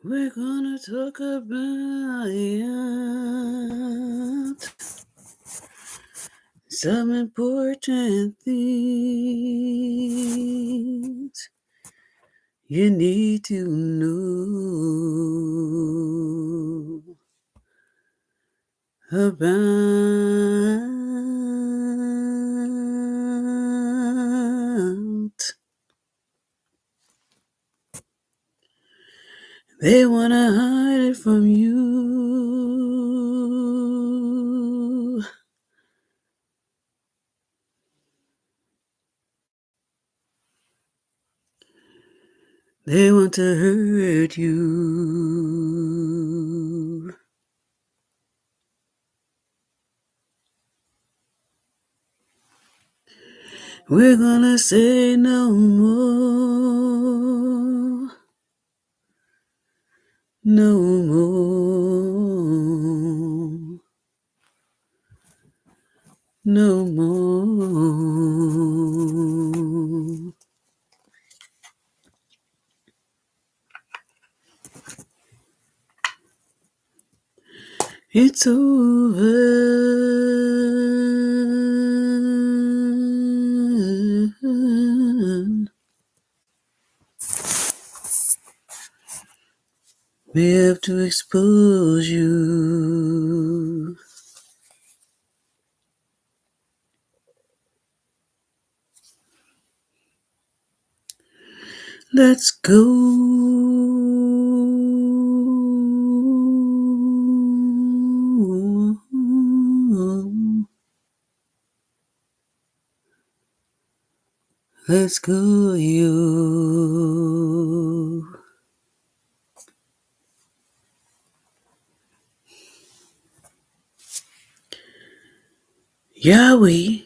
We're gonna talk about some important things you need to know about. They wanna hide it from you. They want to hurt you. We're gonna say no more. No more. No more. It's over. We have to expose you. Let's go. Let's go, you. Yahweh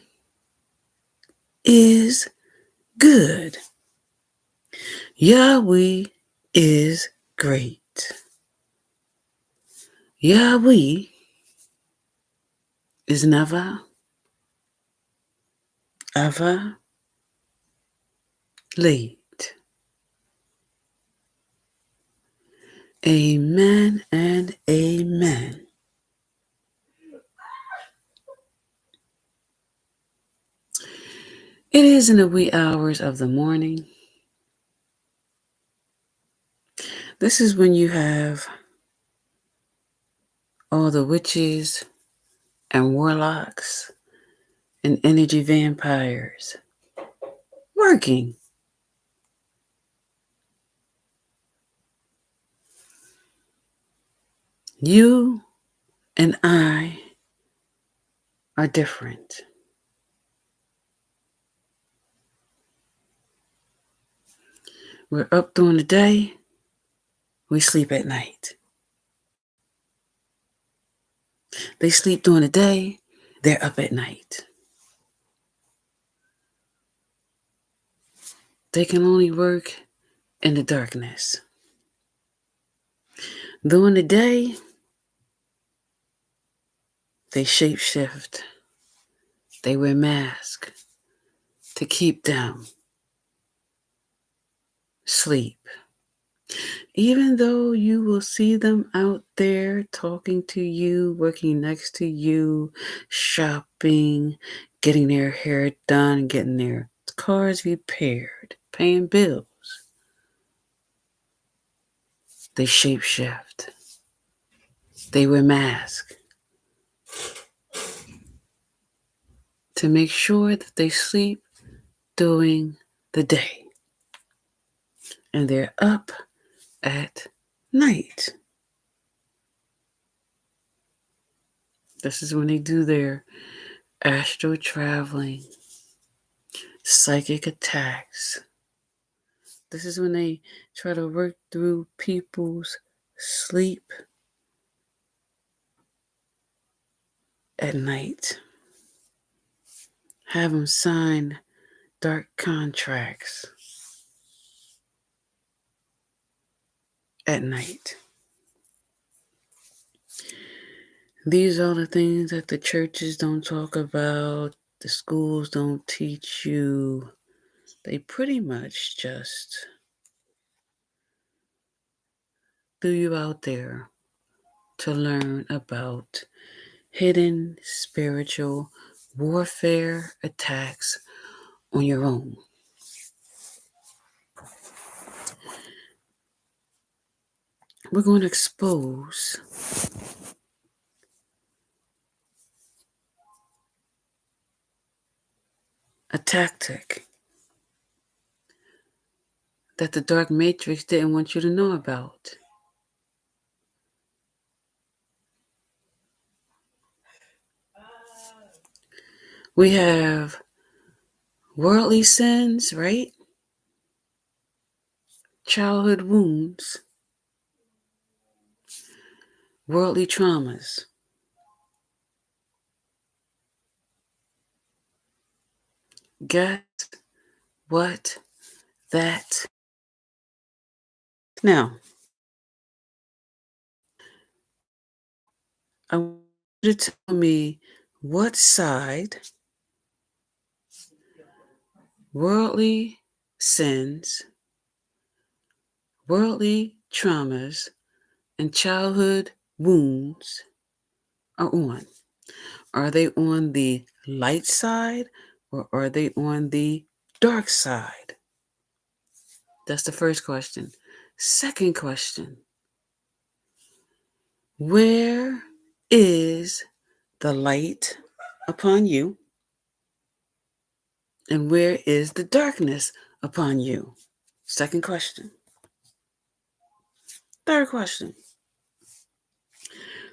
is good. Yahweh is great. Yahweh is never, ever late. Amen and amen. It is in the wee hours of the morning. This is when you have all the witches and warlocks and energy vampires working. You and I are different. We're up during the day, we sleep at night. They sleep during the day, they're up at night. They can only work in the darkness. During the day, they shapeshift. They wear masks to keep them asleep. Even though you will see them out there talking to you, working next to you, shopping, getting their hair done, getting their cars repaired, paying bills, they shapeshift. They wear masks to make sure that they sleep during the day. And they're up at night. This is when they do their astral traveling, psychic attacks. This is when they try to work through people's sleep at night. Have them sign dark contracts at night. These are the things that the churches don't talk about, the schools don't teach you. They pretty much just threw you out there to learn about hidden spiritual warfare attacks on your own. We're going to expose a tactic that the dark matrix didn't want you to know about. We have worldly sins, right? Childhood wounds, worldly traumas. Guess what that now? I want you to tell me what side worldly sins, worldly traumas, and childhood wounds are on. Are they on the light side or are they on the dark side? That's the first question. Second question, where is the light upon you and where is the darkness upon you? Second question. Third question,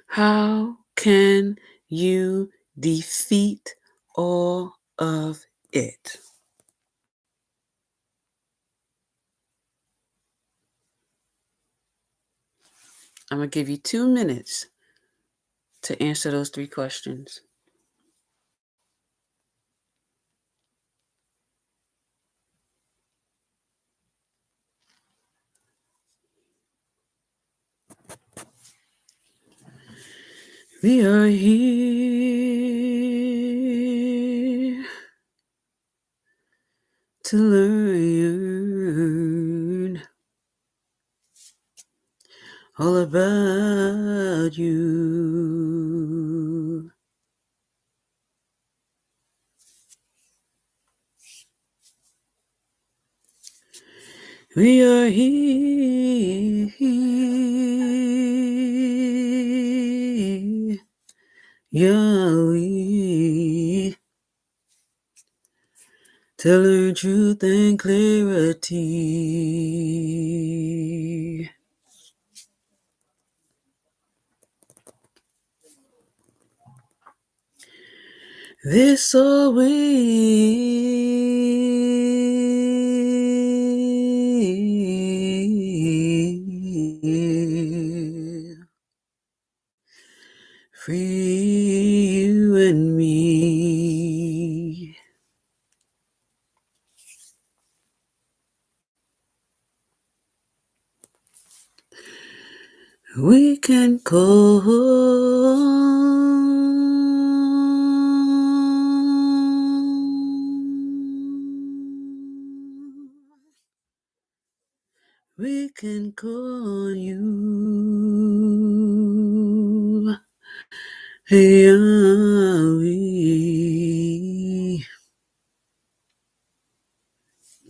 how can you defeat all of it? I'm going to give you 2 minutes to answer those 3 questions. We are here to learn all about you. We are here, Yahweh, to learn truth and clarity. This always free you and me. We can call you Yahweh.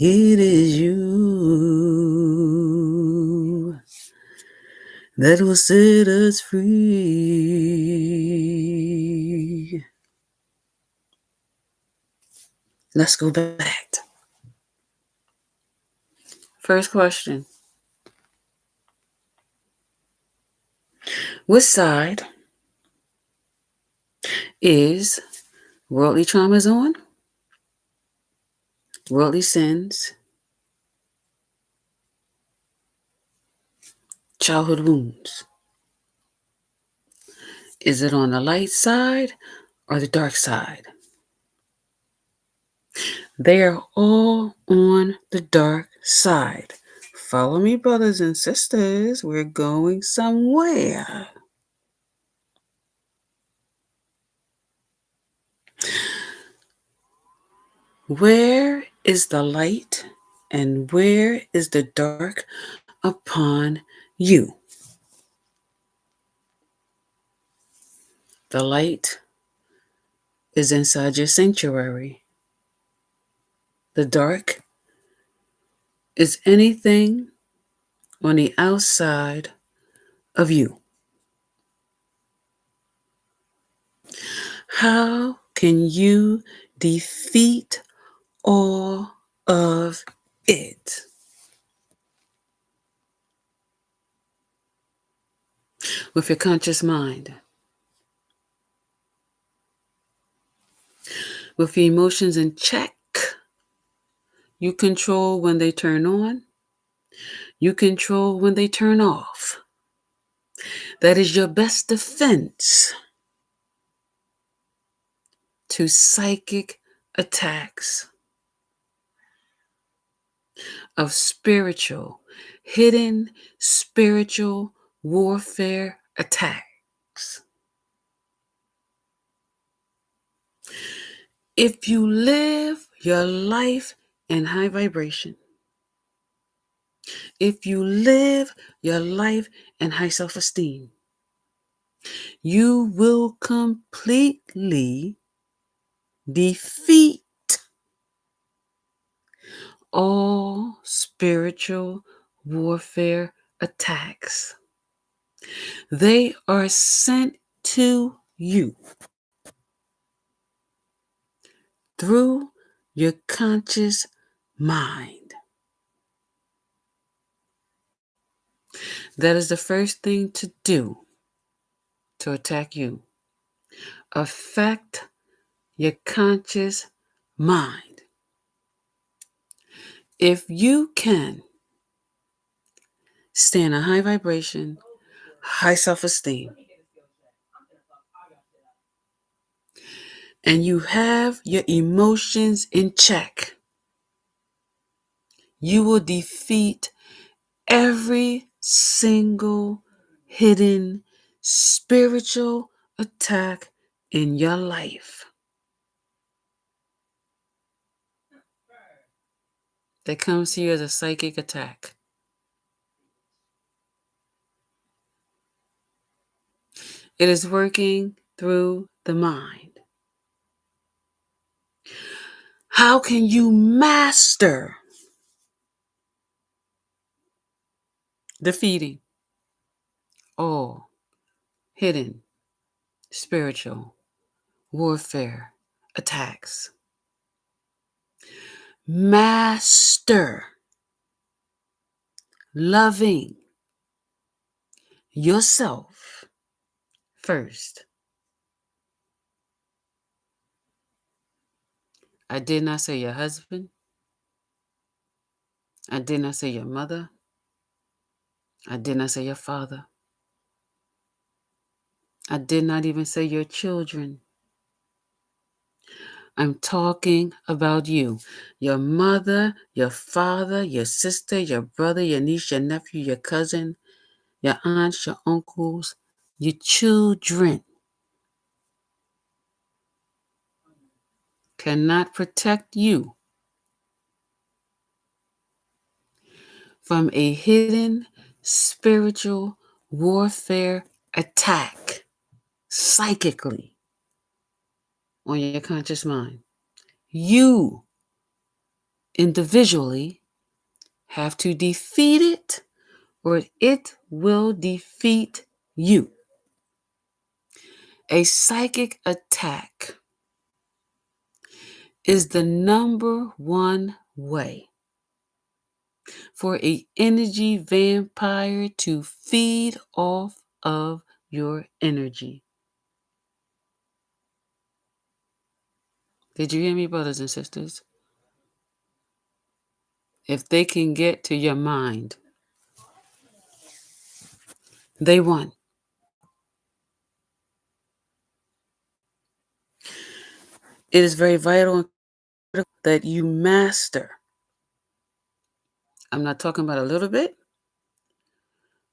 It is you that will set us free. Let's go back. First question. Which side is worldly traumas on? Worldly sins, childhood wounds. Is it on the light side or the dark side? They are all on the dark side. Follow me, brothers and sisters. We're going somewhere. Where is the light and where is the dark upon you? The light is inside your sanctuary. The dark is anything on the outside of you. How can you defeat all of it? With your conscious mind, with your emotions in check. You control when they turn on. You control when they turn off. That is your best defense to psychic attacks of hidden spiritual warfare attacks. If you live your life in high vibration, if you live your life in high self-esteem, you will completely defeat all spiritual warfare attacks. They are sent to you through your conscious mind. That is the first thing to do to attack you. Affect your conscious mind. If you can stay in a high vibration, high self-esteem, and you have your emotions in check, you will defeat every single hidden spiritual attack in your life that comes to you as a psychic attack. It is working through the mind. How can you master defeating all hidden spiritual warfare attacks? Master loving yourself first. I did not say your husband. I did not say your mother. I did not say your father. I did not even say your children. I'm talking about you. Your mother, your father, your sister, your brother, your niece, your nephew, your cousin, your aunts, your uncles, your children cannot protect you from a hidden spiritual warfare attack psychically on your conscious mind. You individually have to defeat it, or it will defeat you. A psychic attack is the number one way for an energy vampire to feed off of your energy. Did you hear me, brothers and sisters? If they can get to your mind, they won. It is very vital and critical that you master. I'm not talking about a little bit.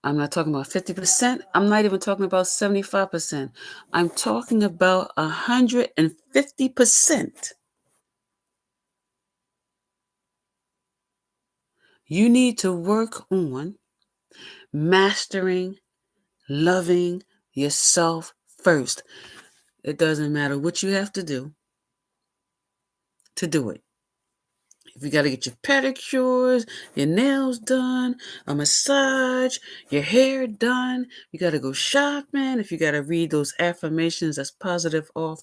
I'm not talking about 50%. I'm not even talking about 75%. I'm talking about 150%. You need to work on mastering, loving yourself first. It doesn't matter what you have to do it. If you got to get your pedicures, your nails done, a massage, your hair done, you got to go shopping, if you got to read those affirmations that's positive off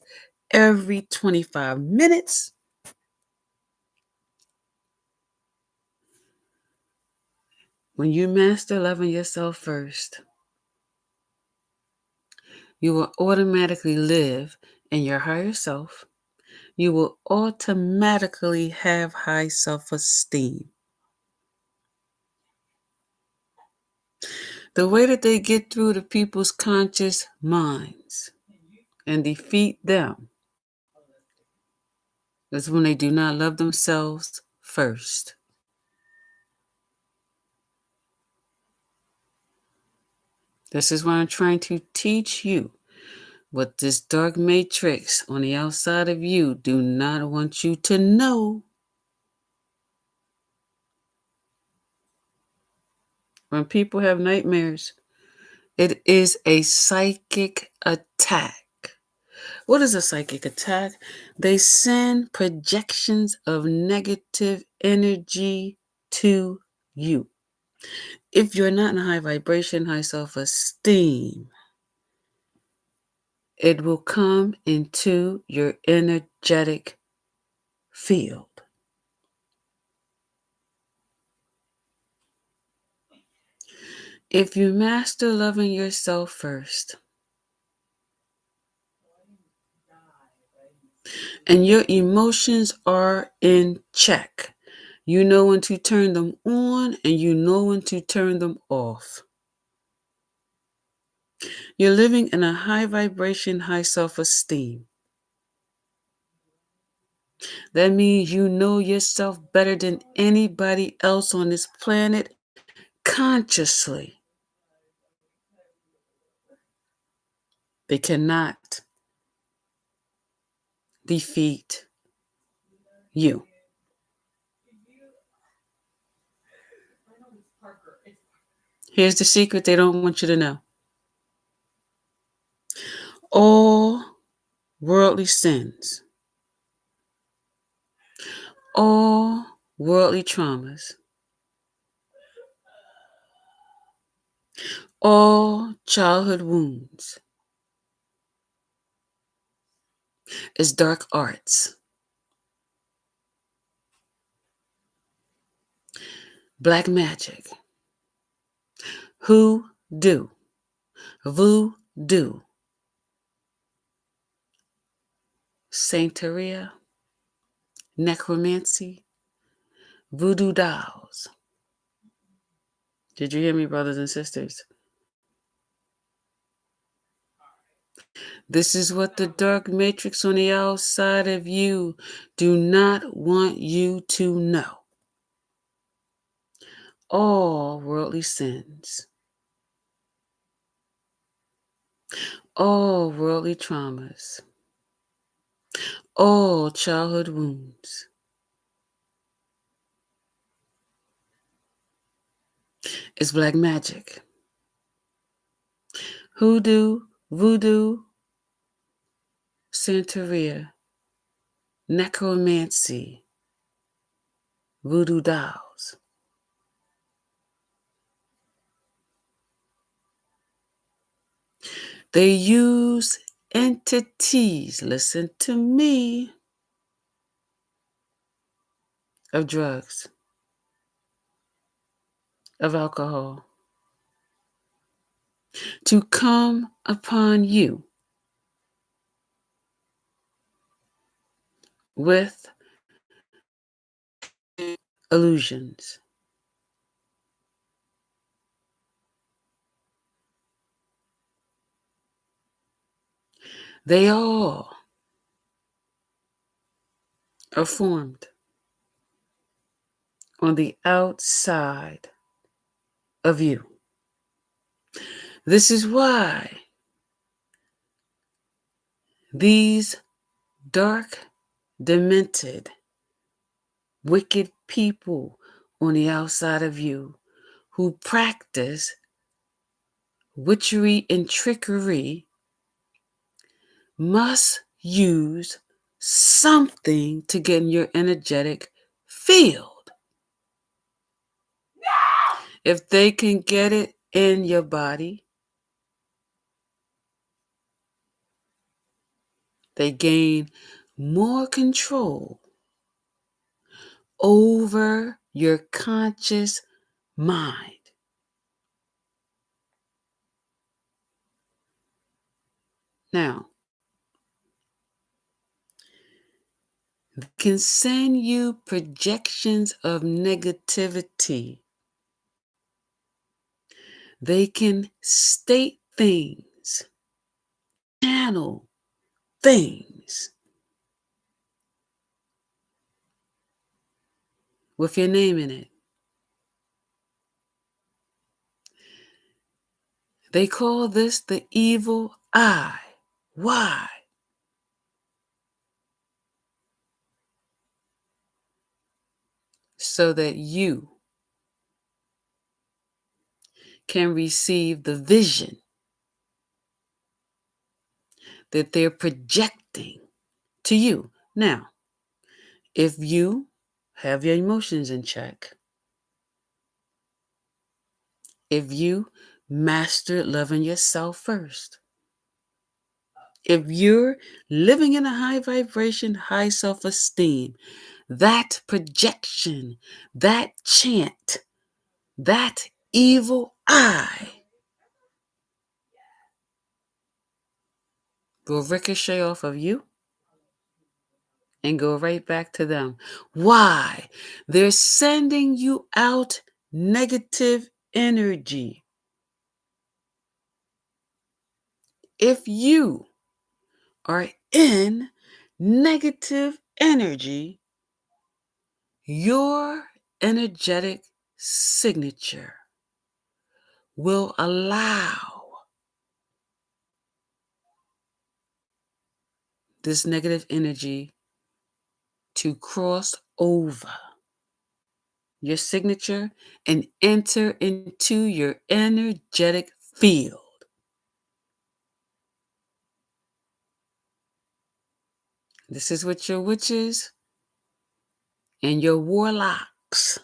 every 25 minutes, when you master loving yourself first, you will automatically live in your higher self. You will automatically have high self-esteem. The way that they get through to people's conscious minds and defeat them is when they do not love themselves first. This is why I'm trying to teach you what this dark matrix on the outside of you do not want you to know. When people have nightmares, it is a psychic attack. What is a psychic attack? They send projections of negative energy to you. If you're not in high vibration, high self-esteem, it will come into your energetic field. If you master loving yourself first, and your emotions are in check, you know when to turn them on and you know when to turn them off. You're living in a high vibration, high self-esteem. That means you know yourself better than anybody else on this planet consciously. They cannot defeat you. Here's the secret they don't want you to know. All worldly sins, all worldly traumas, all childhood wounds is dark arts, black magic, hoodoo, voodoo, Santeria, necromancy, voodoo dolls. Did you hear me, brothers and sisters? This is what the dark matrix on the outside of you do not want you to know. All worldly sins, all worldly traumas, all childhood wounds is black magic. Hoodoo, voodoo, Santeria, necromancy, voodoo dolls. They use entities, listen to me, of drugs, of alcohol, to come upon you with illusions. They all are formed on the outside of you. This is why these dark, demented, wicked people on the outside of you who practice witchery and trickery must use something to get in your energetic field. If they can get it in your body, they gain more control over your conscious mind. Now, they can send you projections of negativity. They can state things, channel things with your name in it. They call this the evil eye. Why? So that you can receive the vision that they're projecting to you. Now, if you have your emotions in check, if you master loving yourself first, if you're living in a high vibration, high self esteem, that projection, that chant, that evil eye will ricochet off of you and go right back to them. Why? They're sending you out negative energy. If you are in negative energy, your energetic signature will allow this negative energy to cross over your signature and enter into your energetic field. This is what your witches and your warlocks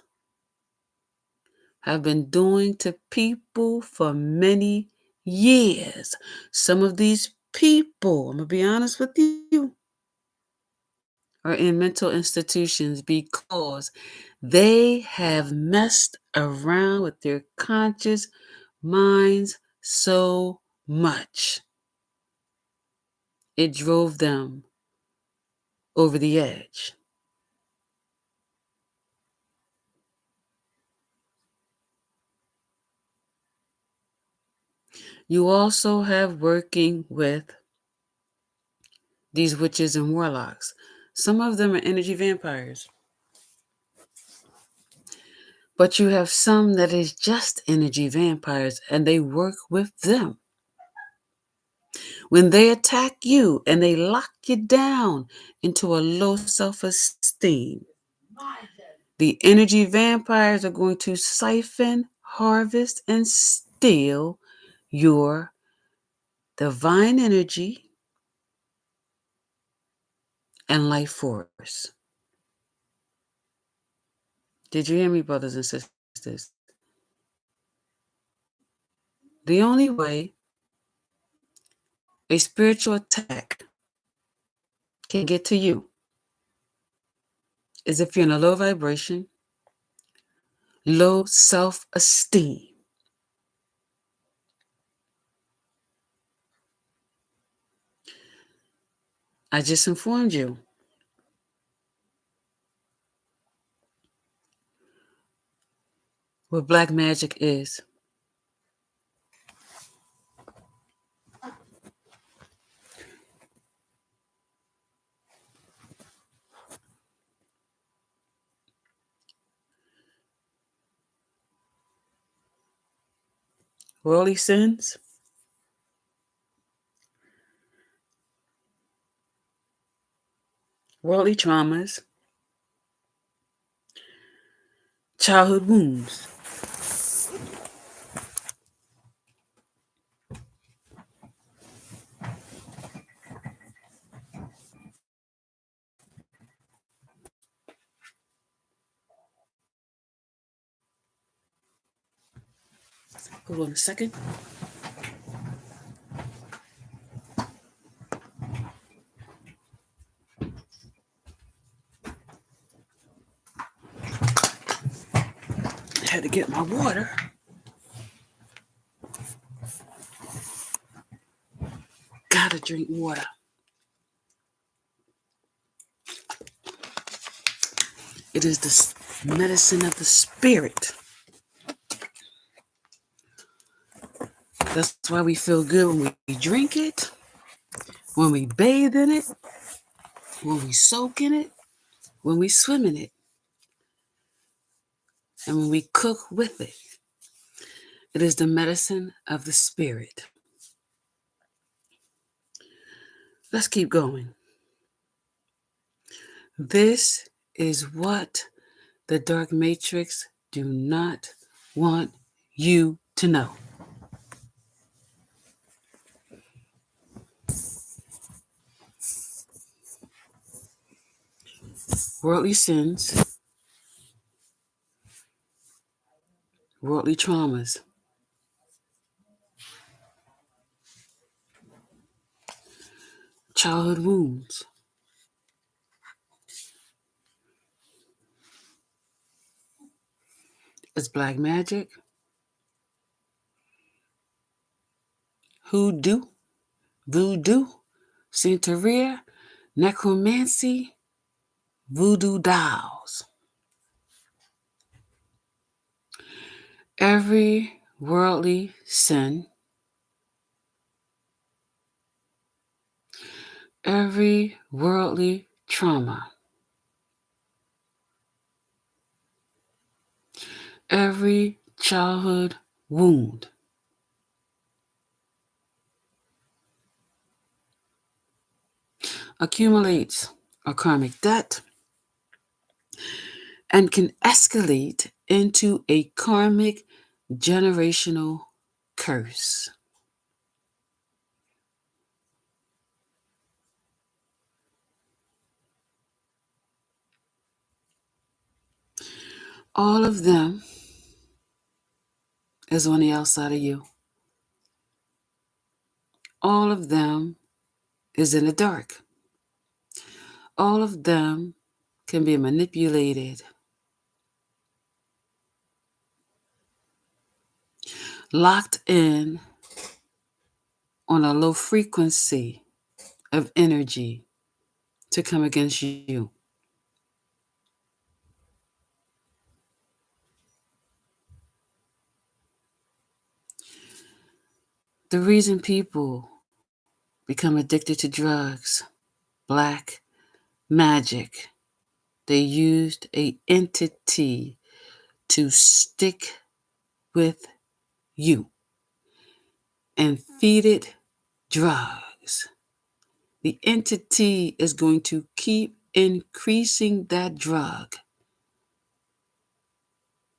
have been doing to people for many years. Some of these people, I'm going to be honest with you, are in mental institutions because they have messed around with their conscious minds so much. It drove them over the edge. You also have working with these witches and warlocks. Some of them are energy vampires. But you have some that is just energy vampires and they work with them. When they attack you and they lock you down into a low self-esteem, the energy vampires are going to siphon, harvest, and steal your divine energy and life force. Did you hear me, brothers and sisters? The only way a spiritual attack can get to you is if you're in a low vibration, low self-esteem. I just informed you what black magic is. Worldly sins, worldly traumas, childhood wounds. Hold on a second. I had to get my water. Gotta drink water. It is the medicine of the spirit. That's why we feel good when we drink it, when we bathe in it, when we soak in it, when we swim in it, and when we cook with it. It is the medicine of the spirit. Let's keep going. This is what the dark matrix do not want you to know. Worldly sins, worldly traumas, childhood wounds, it's black magic, hoodoo, voodoo, Santeria, necromancy, voodoo dolls. Every worldly sin, every worldly trauma, every childhood wound accumulates a karmic debt and can escalate into a karmic generational curse. All of them is on the outside of you. All of them is in the dark. All of them can be manipulated, locked in on a low frequency of energy to come against you. The reason people become addicted to drugs, black magic, they used an entity to stick with you and feed it drugs. The entity is going to keep increasing that drug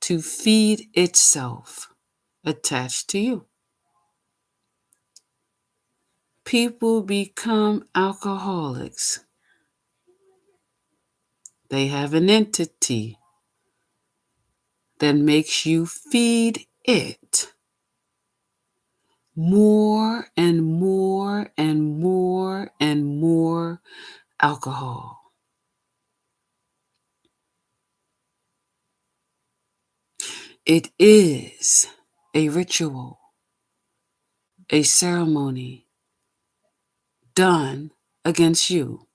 to feed itself attached to you. People become alcoholics. They have an entity that makes you feed it more and more and more and more alcohol. It is a ritual, a ceremony done against you.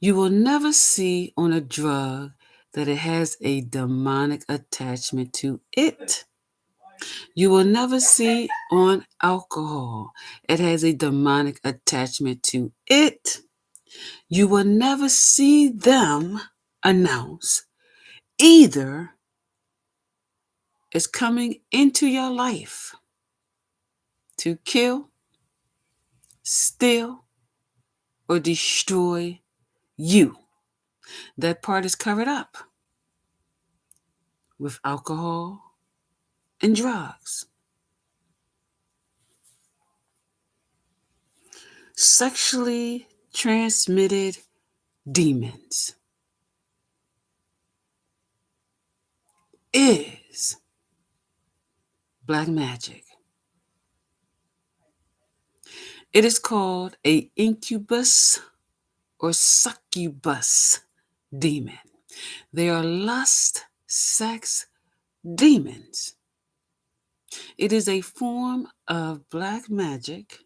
You will never see on a drug that it has a demonic attachment to it. You will never see on alcohol it has a demonic attachment to it. You will never see them announce either is coming into your life to kill, steal, or destroy you. That part is covered up with alcohol and drugs. Sexually transmitted demons is black magic. It is called a incubus or succubus demon. They are lust, sex demons. It is a form of black magic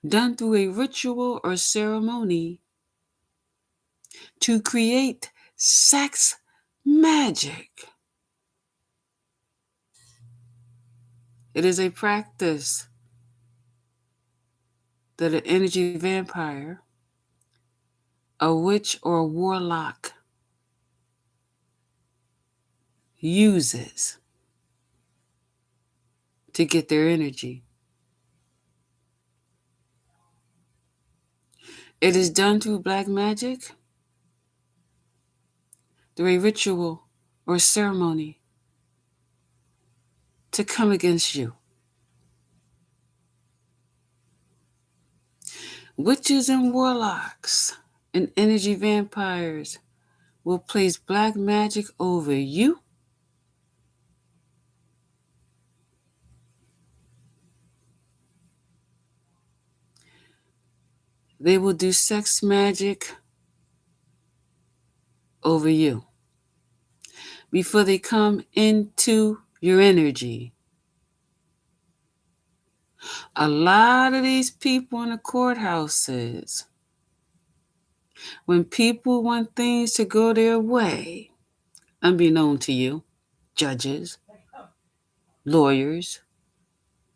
done through a ritual or ceremony to create sex magic. It is a practice that an energy vampire, a witch, or a warlock uses to get their energy. It is done through black magic, through a ritual or ceremony to come against you. Witches and warlocks and energy vampires will place black magic over you, they will do sex magic over you. Before they come into your energy, a lot of these people in the courthouses, when people want things to go their way, unbeknown to you, judges, lawyers,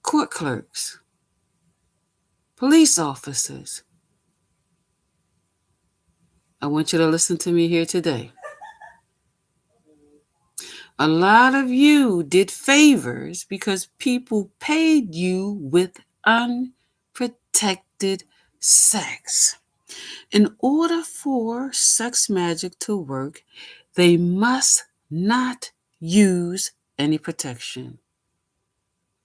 court clerks, police officers, I want you to listen to me here today. A lot of you did favors because people paid you with unprotected sex. In order for sex magic to work, they must not use any protection.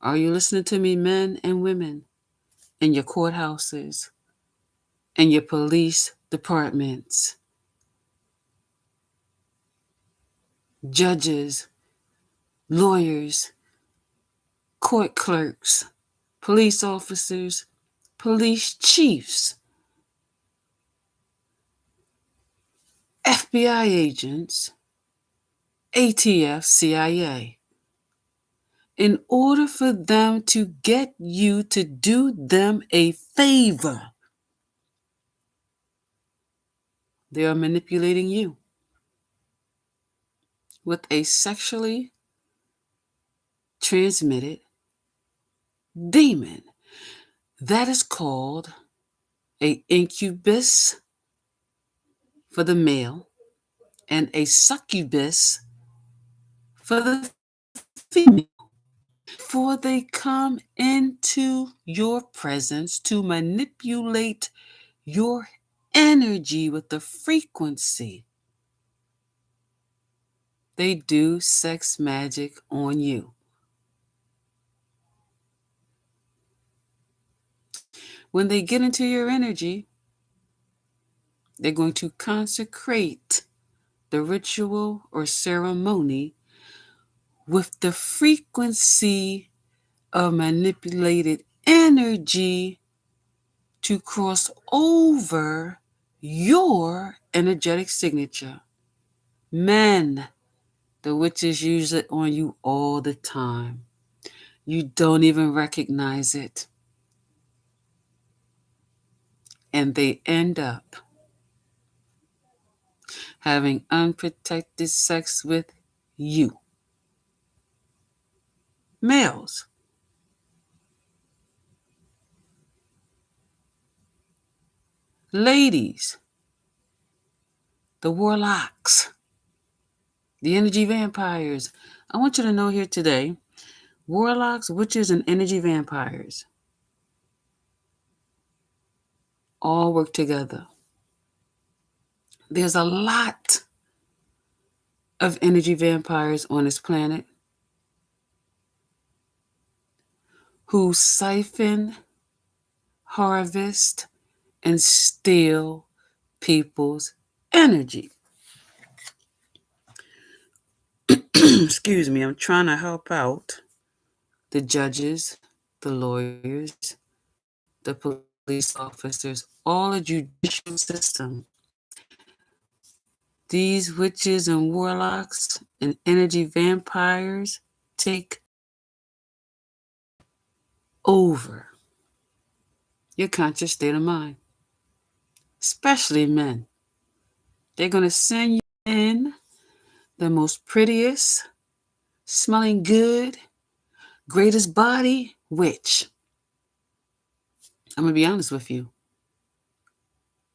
Are you listening to me, men and women, in your courthouses, in your police departments, judges, lawyers, court clerks, police officers, police chiefs, FBI agents, ATF, CIA? In order for them to get you to do them a favor, they are manipulating you with a sexually transmitted demon. That is called a incubus for the male and a succubus for the female. Before they come into your presence to manipulate your energy with the frequency, they do sex magic on you. When they get into your energy, they're going to consecrate the ritual or ceremony with the frequency of manipulated energy to cross over your energetic signature. Men, the witches use it on you all the time. You don't even recognize it. And they end up having unprotected sex with you. Males. Ladies. The warlocks. The energy vampires. I want you to know here today, warlocks, witches, and energy vampires all work together. There's a lot of energy vampires on this planet who siphon, harvest, and steal people's energy. Excuse me, I'm trying to help out the judges, the lawyers, the police officers, all the judicial system. These witches and warlocks and energy vampires take over your conscious state of mind, especially men. They're going to send you in the most prettiest, smelling good, greatest body witch. I'm going to be honest with you.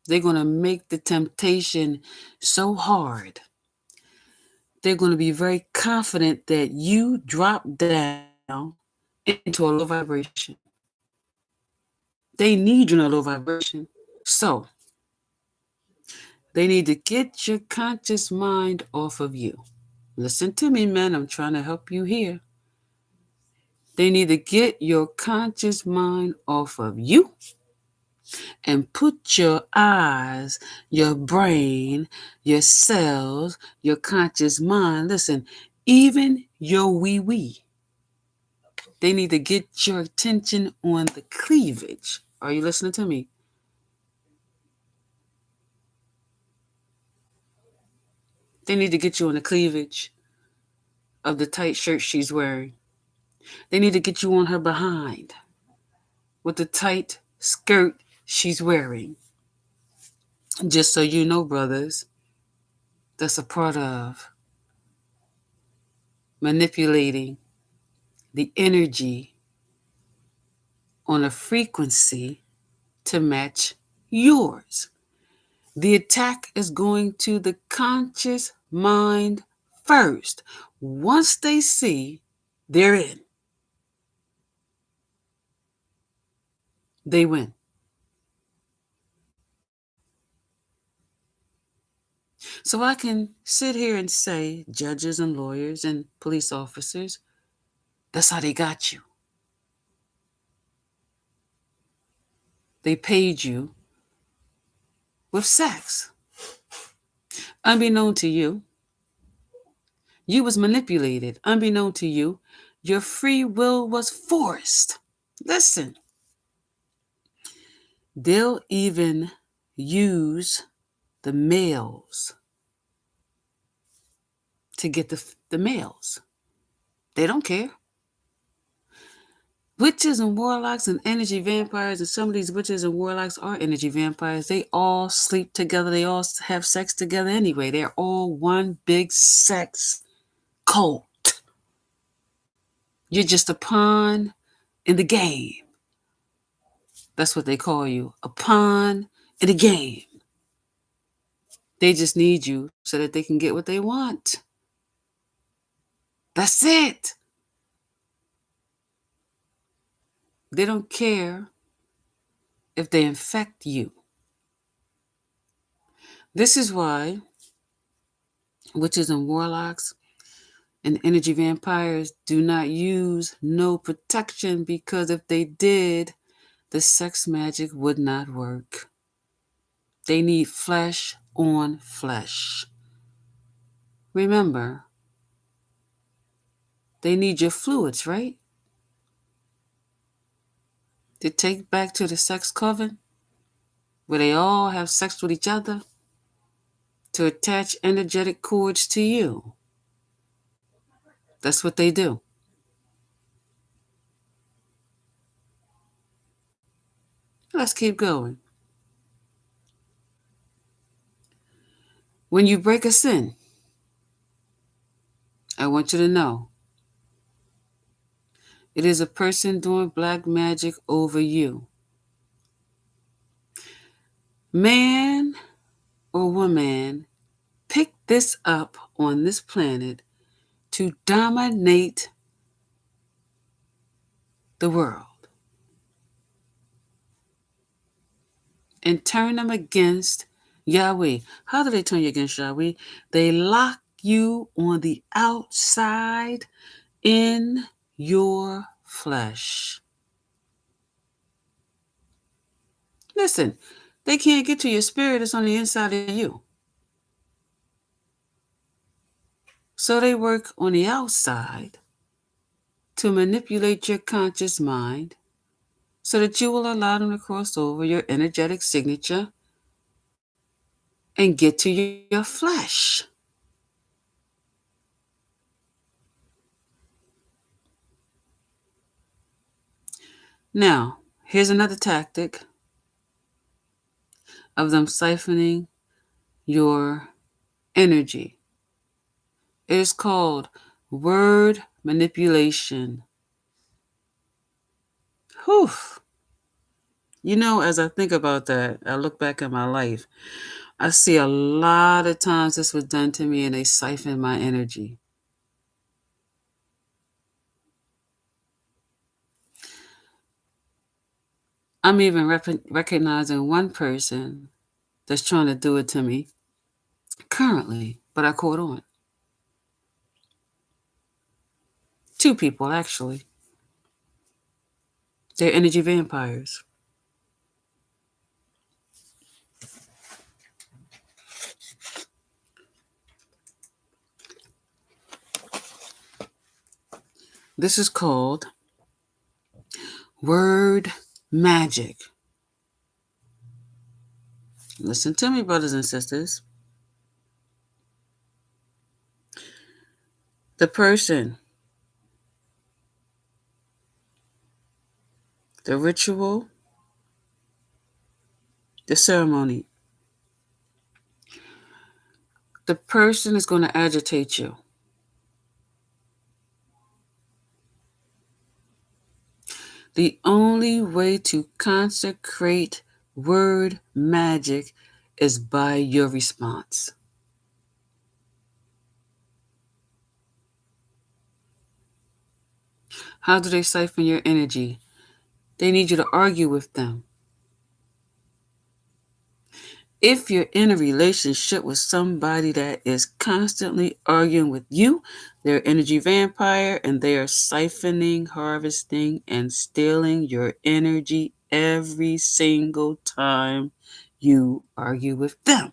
They're going to make the temptation so hard. They're going to be very confident that you drop down into a low vibration. They need you in a low vibration. So, they need to get your conscious mind off of you. Listen to me, men. I'm trying to help you here. They need to get your conscious mind off of you and put your eyes, your brain, your cells, your conscious mind, listen, even your wee-wee. They need to get your attention on the cleavage. Are you listening to me? They need to get you on the cleavage of the tight shirt she's wearing. They need to get you on her behind with the tight skirt she's wearing. Just so you know, brothers, that's a part of manipulating the energy on a frequency to match yours. The attack is going to the conscious mind first. Once they see they're in, they win. So I can sit here and say, judges and lawyers and police officers, that's how they got you. They paid you with sex. Unbeknown to you, you was manipulated. Unbeknown to you, your free will was forced. Listen, they'll even use the males to get the males. They don't care. Witches and warlocks and energy vampires, and some of these witches and warlocks are energy vampires. They all sleep together. They all have sex together anyway. They're all one big sex cult. You're just a pawn in the game. That's what they call you, a pawn in the game. They just need you so that they can get what they want. That's it. They don't care if they infect you. This is why witches and warlocks and energy vampires do not use no protection, because if they did, the sex magic would not work. They need flesh on flesh. Remember, they need your fluids, right? To take back to the sex coven, where they all have sex with each other, to attach energetic cords to you. That's what they do. Let's keep going. When you break a sin, I want you to know it is a person doing black magic over you. Man or woman picked this up on this planet to dominate the world and turn them against Yahweh. How do they turn you against Yahweh? They lock you on the outside in your flesh. Listen, they can't get to your spirit. It's on the inside of you. So they work on the outside to manipulate your conscious mind so that you will allow them to cross over your energetic signature and get to your flesh. Now, here's another tactic of them siphoning your energy. It is called word manipulation. Whew. You know, as I think about that, I look back at my life, I see a lot of times this was done to me and they siphoned my energy. I'm even recognizing one person that's trying to do it to me currently, but I caught on. Two people, actually. They're energy vampires. This is called word magic. Listen to me, brothers and sisters. The person, the ritual, the ceremony, the person is going to agitate you. The only way to consecrate word magic is by your response. How do they siphon your energy? They need you to argue with them. If you're in a relationship with somebody that is constantly arguing with you, they're energy vampire and they are siphoning, harvesting, and stealing your energy every single time you argue with them.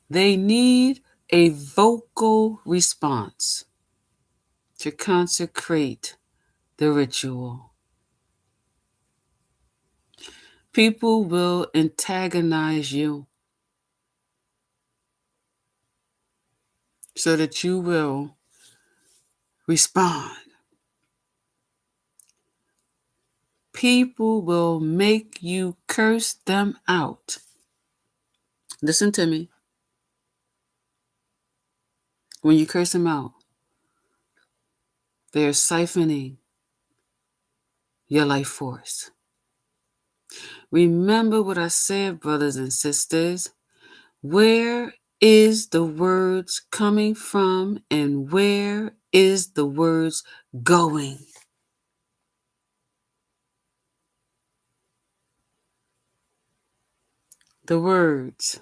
They need a vocal response to consecrate the ritual. People will antagonize you so that you will respond. People will make you curse them out. Listen to me. When you curse them out, they're siphoning your life force. Remember what I said, brothers and sisters. Where is the words coming from and where is the words going? The words,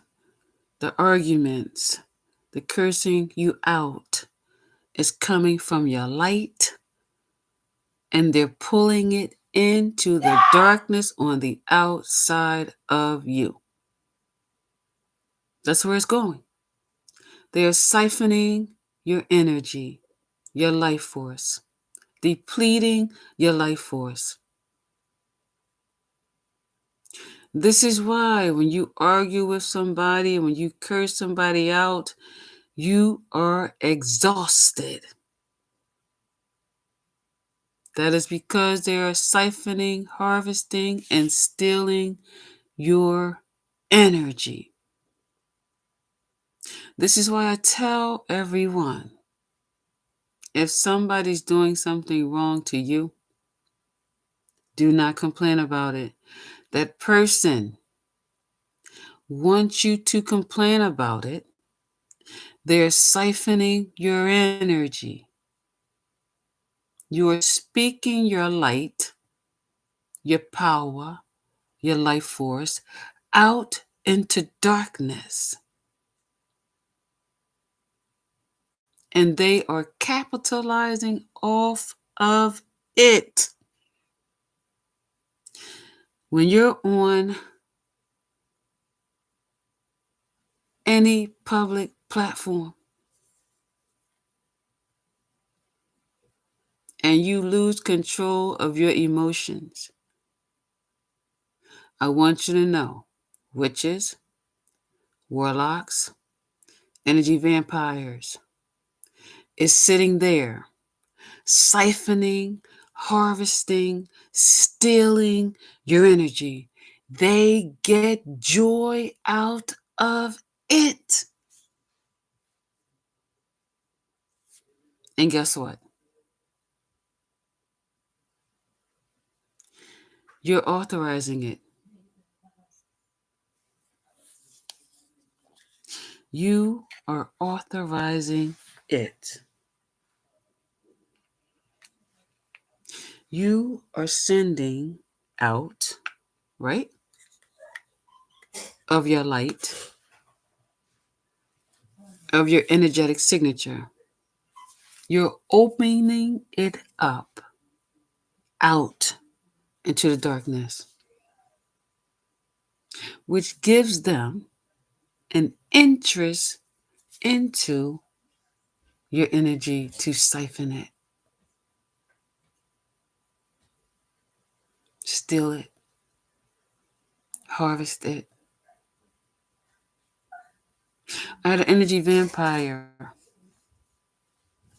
the arguments, the cursing you out is coming from your light and they're pulling it into the darkness on the outside of you. That's where it's going. They are siphoning your energy, your life force, depleting your life force. This is why when you argue with somebody, when you curse somebody out, you are exhausted. That is because they are siphoning, harvesting, and stealing your energy. This is why I tell everyone, if somebody's doing something wrong to you, do not complain about it. That person wants you to complain about it. They're siphoning your energy. You are speaking your light, your power, your life force out into darkness. And they are capitalizing off of it. When you're on any public platform and you lose control of your emotions, I want you to know witches, warlocks, energy vampires is sitting there siphoning, harvesting, stealing your energy. They get joy out of it. And guess what? You're authorizing it. You are authorizing it. You are sending out, right, of your light, of your energetic signature. You're opening it up out into the darkness, which gives them an interest into your energy to siphon it, steal it, harvest it. I had an energy vampire.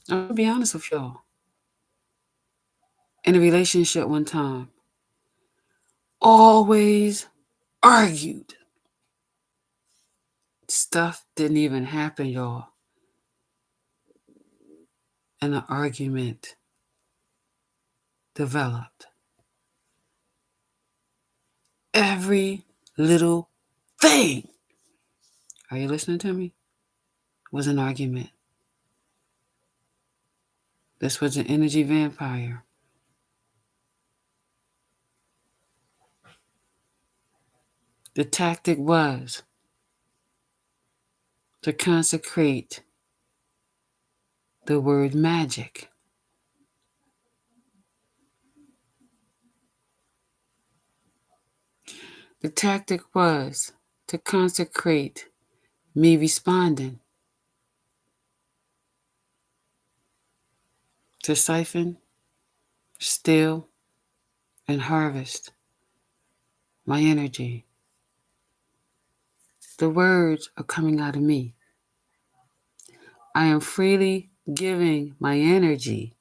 I'm gonna be honest with y'all. In a relationship one time, always argued. Stuff didn't even happen, y'all. And an argument developed. Every little thing, are you listening to me? Was an argument. This was an energy vampire. The tactic was to consecrate the word magic. The tactic was to consecrate me responding, to siphon, steal, and harvest my energy. The words are coming out of me. I am freely giving my energy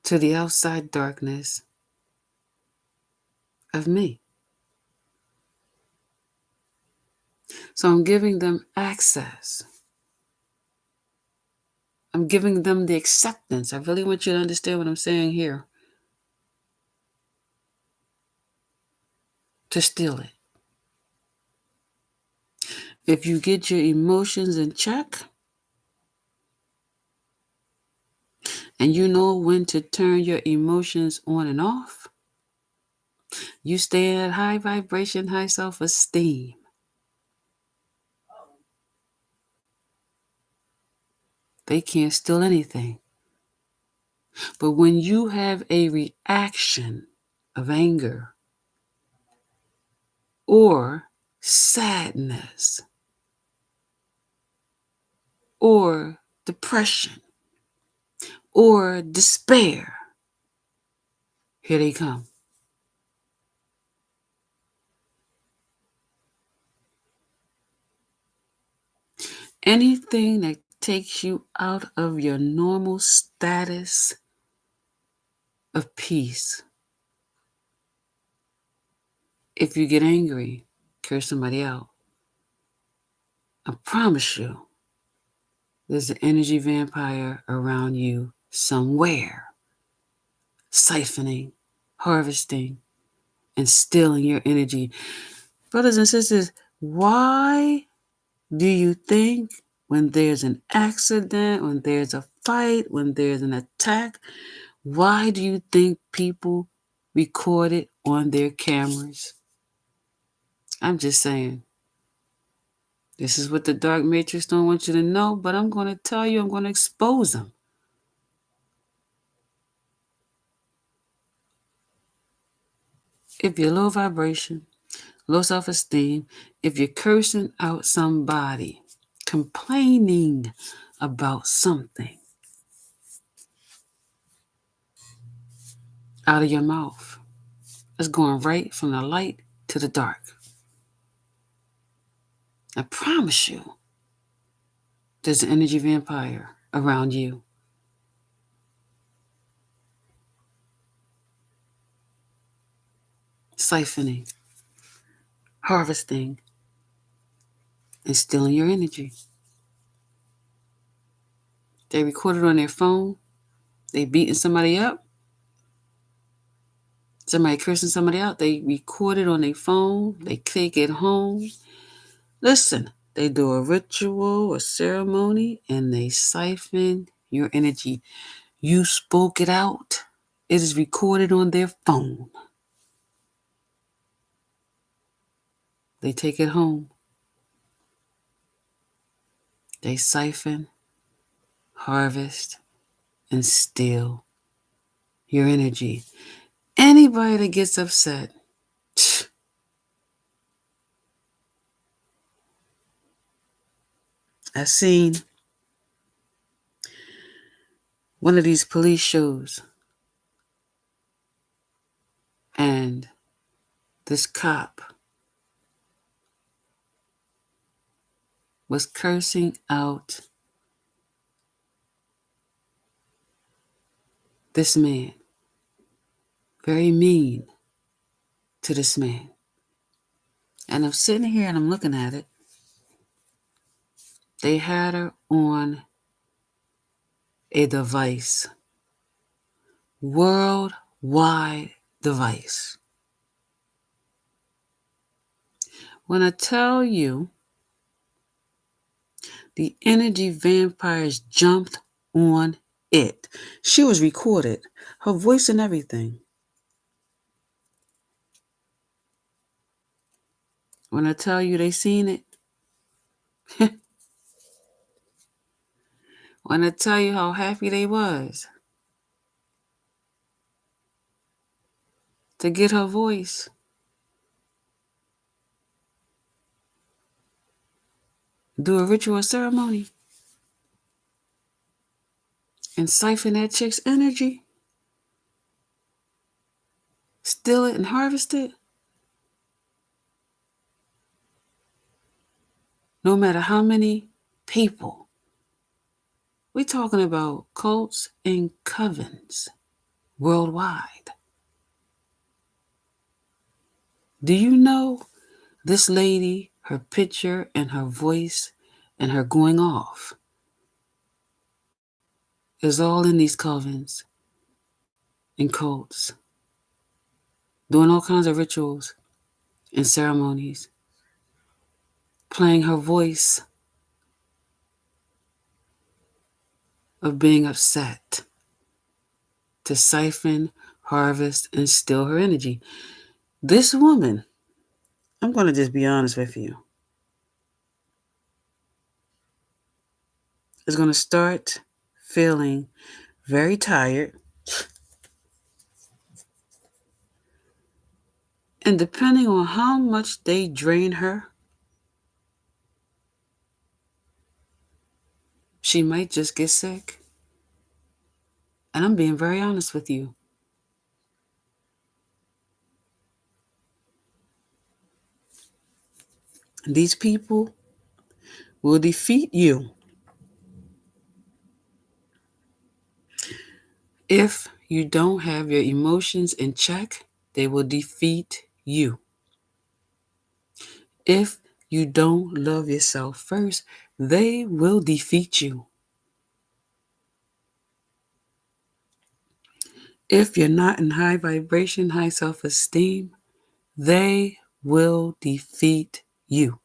to the outside darkness of me. So I'm giving them access. I'm giving them the acceptance. I really want you to understand what I'm saying here. To steal it. If you get your emotions in check and you know when to turn your emotions on and off, you stay at high vibration, high self-esteem. They can't steal anything. But when you have a reaction of anger or sadness or depression or despair, here they come. Anything that takes you out of your normal status of peace. If you get angry, curse somebody out. I promise you, there's an energy vampire around you somewhere, siphoning, harvesting, and stealing your energy. Brothers and sisters, why do you think when there's an accident, when there's a fight, when there's an attack, why do you think people record it on their cameras? I'm just saying. This is what the dark matrix don't want you to know, but I'm going to tell you, I'm going to expose them. If you're low vibration, low self-esteem, if you're cursing out somebody, complaining about something out of your mouth, it's going right from the light to the dark. I promise you, there's an energy vampire around you. Siphoning, harvesting, and stealing your energy. They record it on their phone. They beating somebody up. Somebody cursing somebody out. They record it on their phone. They take it home. Listen, they do a ritual, a ceremony, and they siphon your energy. You spoke it out. It is recorded on their phone. They take it home. They siphon, harvest, and steal your energy. Anybody that gets upset, I've seen one of these police shows, and this cop was cursing out this man, very mean to this man. And I'm sitting here and I'm looking at it. They had her on a device, worldwide device. When I tell you the energy vampires jumped on it, she was recorded, her voice and everything. When I tell you they seen it, when I tell you how happy they was to get her voice, do a ritual ceremony, and siphon that chick's energy, steal it and harvest it, no matter how many people. We're talking about cults and covens worldwide. Do you know this lady, her picture and her voice and her going off is all in these covens and cults, doing all kinds of rituals and ceremonies, playing her voice of being upset to siphon, harvest, and steal her energy. This woman, I'm going to just be honest with you, is going to start feeling very tired. And depending on how much they drain her, she might just get sick. And I'm being very honest with you. These people will defeat you if you don't have your emotions in check. They will defeat you. If you don't love yourself first, they will defeat you. If you're not in high vibration, high self-esteem, they will defeat you.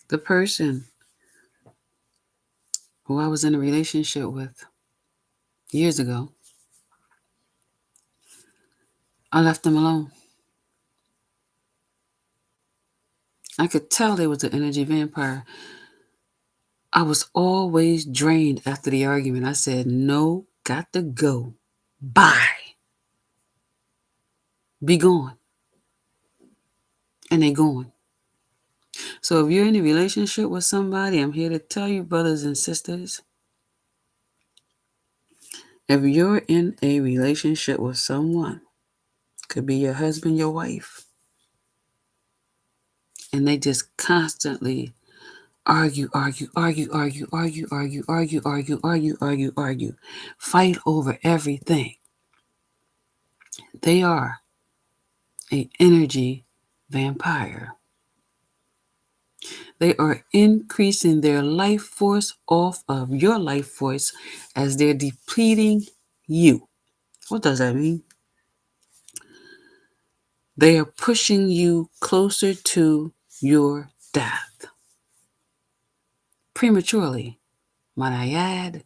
The person who I was in a relationship with years ago, I left them alone. I could tell there was an energy vampire. I was always drained after the argument. I said, no, got to go. Bye. Be gone. And they gone. So if you're in a relationship with somebody, I'm here to tell you, brothers and sisters, if you're in a relationship with someone, could be your husband, your wife, and they just constantly argue, fight over everything. They are an energy vampire. They are increasing their life force off of your life force as they're depleting you. What does that mean? They are pushing you closer to your death. Prematurely, might I add.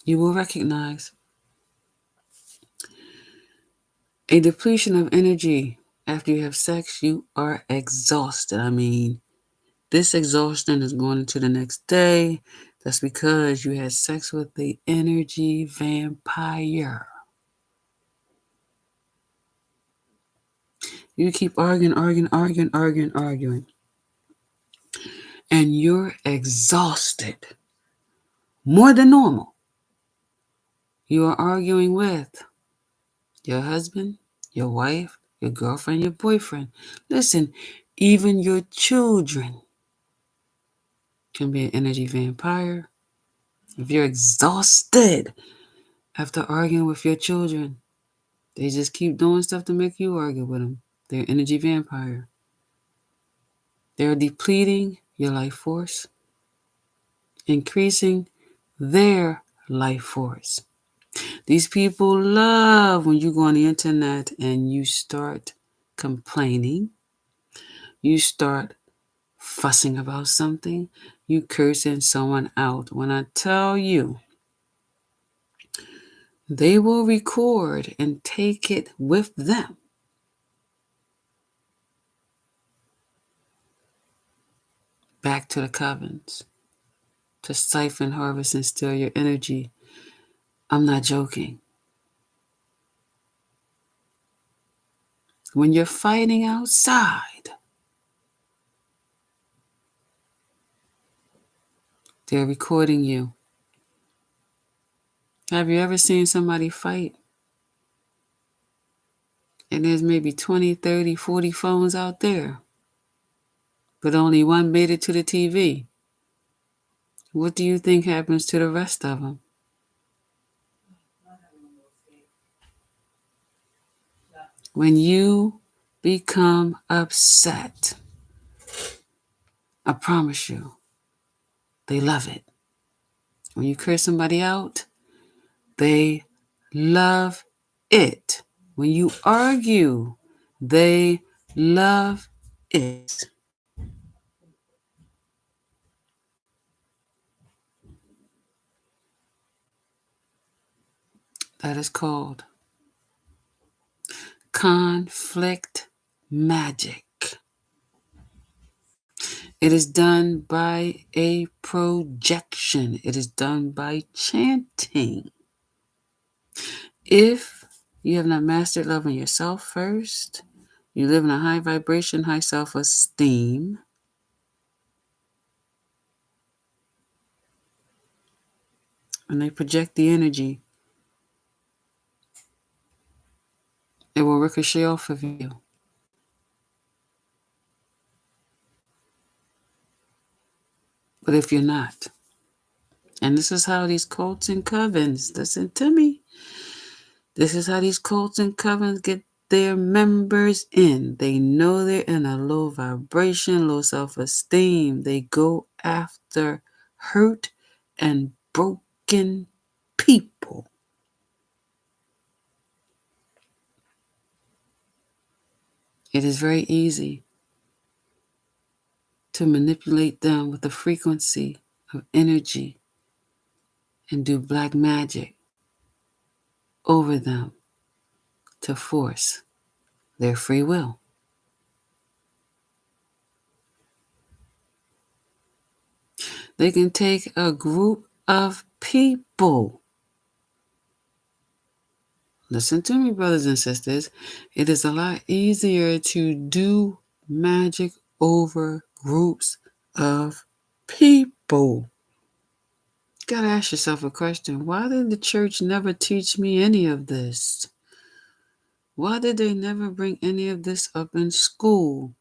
You will recognize a depletion of energy after you have sex. You are exhausted. I mean, this exhaustion is going into the next day. That's because you had sex with the energy vampire. You keep arguing, and you're exhausted more than normal. You are arguing with your husband, your wife, your girlfriend, your boyfriend. Listen, even your children can be an energy vampire. If you're exhausted after arguing with your children, they just keep doing stuff to make you argue with them. They're an energy vampire. They're depleting your life force, increasing their life force. These people love when you go on the internet and you start complaining, you start fussing about something, you cursing someone out. When I tell you, they will record and take it with them. Back to the covens to siphon, harvest, and steal your energy. I'm not joking. When you're fighting outside, they're recording you. Have you ever seen somebody fight? And there's maybe 20, 30, 40 phones out there, but only one made it to the TV. What do you think happens to the rest of them? When you become upset, I promise you, they love it. When you curse somebody out, they love it. When you argue, they love it. That is called conflict magic. It is done by a projection. It is done by chanting. If you have not mastered loving yourself first, you live in a high vibration, high self-esteem, and they project the energy, it will ricochet off of you. But if you're not, and this is how these cults and covens, listen to me, this is how these cults and covens get their members in. They know they're in a low vibration, low self-esteem. They go after hurt and broken people. It is very easy to manipulate them with the frequency of energy and do black magic over them to force their free will. They can take a group of people. Listen to me, brothers and sisters. It is a lot easier to do magic over groups of people. You gotta ask yourself a question. Why did the church never teach me any of this? Why did they never bring any of this up in school?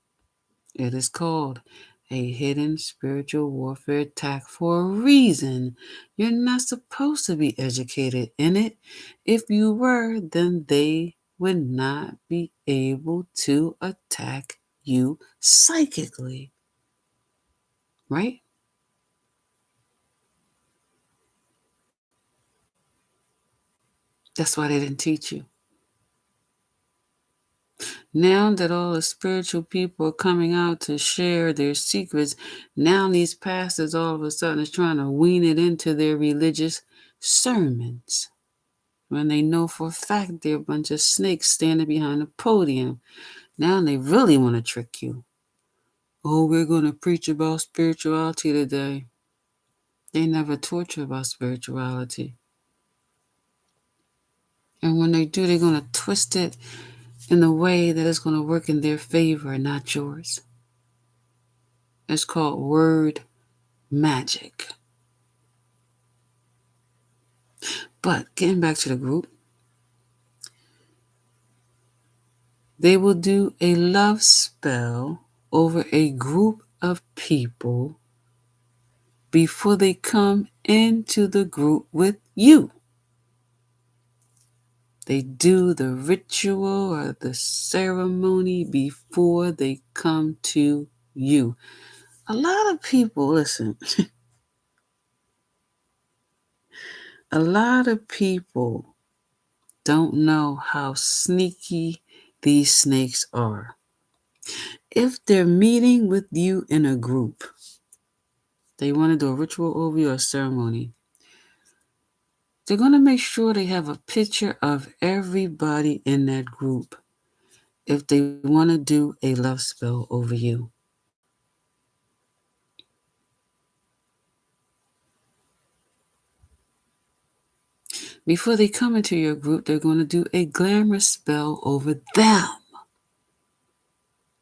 It is called a hidden spiritual warfare attack for a reason. You're not supposed to be educated in it. If you were, then they would not be able to attack you psychically. Right? That's why they didn't teach you. Now that all the spiritual people are coming out to share their secrets, now these pastors all of a sudden is trying to wean it into their religious sermons. When they know for a fact they're a bunch of snakes standing behind the podium. Now they really want to trick you. Oh, we're going to preach about spirituality today. They never taught you about spirituality. And when they do, they're going to twist it in a way that is going to work in their favor, not yours. It's called word magic. But getting back to the group, they will do a love spell over a group of people before they come into the group with you. They do the ritual or the ceremony before they come to you. A lot of people, listen, a lot of people don't know how sneaky these snakes are. If they're meeting with you in a group, they want to do a ritual over you or a ceremony, they're going to make sure they have a picture of everybody in that group if they want to do a love spell over you. Before they come into your group, they're going to do a glamorous spell over them.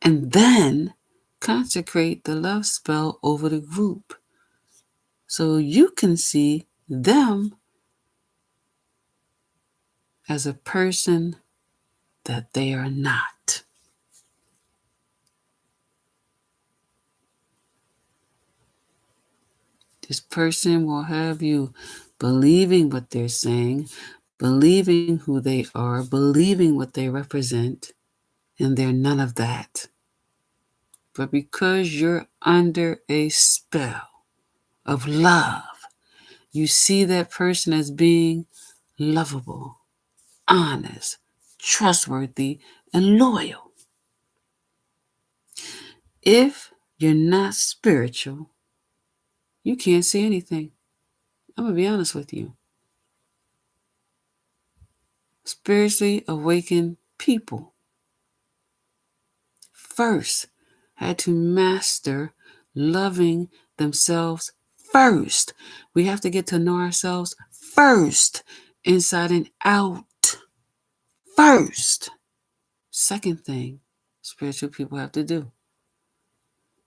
And then consecrate the love spell over the group so you can see them as a person that they are not. This person will have you believing what they're saying, believing who they are, believing what they represent, and they're none of that. But because you're under a spell of love, you see that person as being lovable, honest, trustworthy, and loyal. If you're not spiritual, you can't see anything. I'm going to be honest with you. Spiritually awakened people first had to master loving themselves first. We have to get to know ourselves first, inside and out first. Second thing spiritual people have to do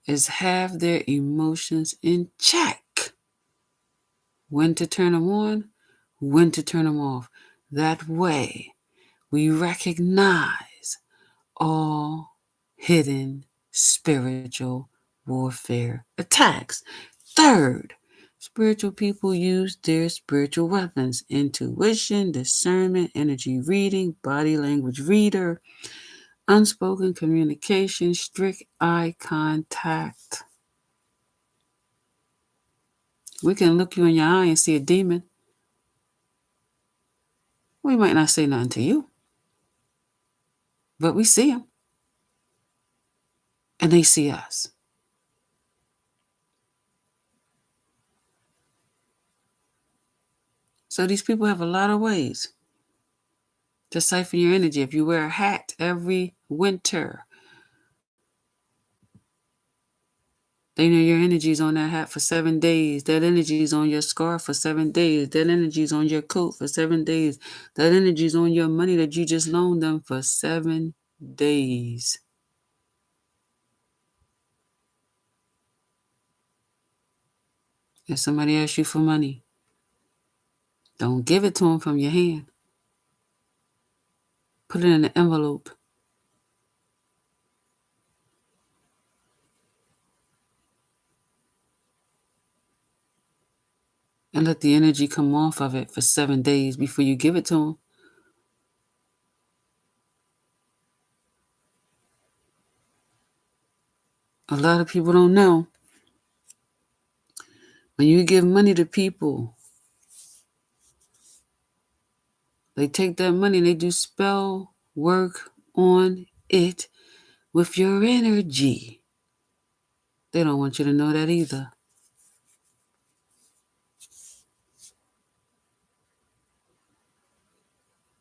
is have their emotions in check. When to turn them on, when to turn them off. That way, we recognize all hidden spiritual warfare attacks. Third, spiritual people use their spiritual weapons: intuition, discernment, energy reading, body language reader, unspoken communication, strict eye contact. We can look you in your eye and see a demon. We might not say nothing to you, but we see them and they see us. So these people have a lot of ways to siphon your energy. If you wear a hat every winter, They know your energy's on that hat for 7 days. That energy's on your scarf for 7 days. That energy's on your coat for 7 days. That energy's on your money that you just loaned them for 7 days. If somebody asks you for money, don't give it to them from your hand. Put it in an envelope. And let the energy come off of it for 7 days before you give it to them. A lot of people don't know. When you give money to people, they take that money and they do spell work on it with your energy. They don't want you to know that either.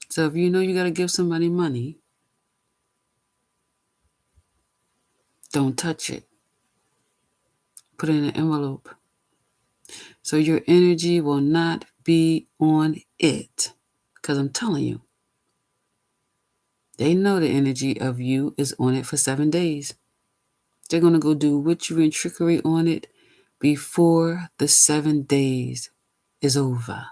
So if you know you got to give somebody money, don't touch it. Put it in an envelope. So your energy will not be on it. Because I'm telling you, they know the energy of you is on it for 7 days. They're going to go do witchery and trickery on it before the 7 days is over.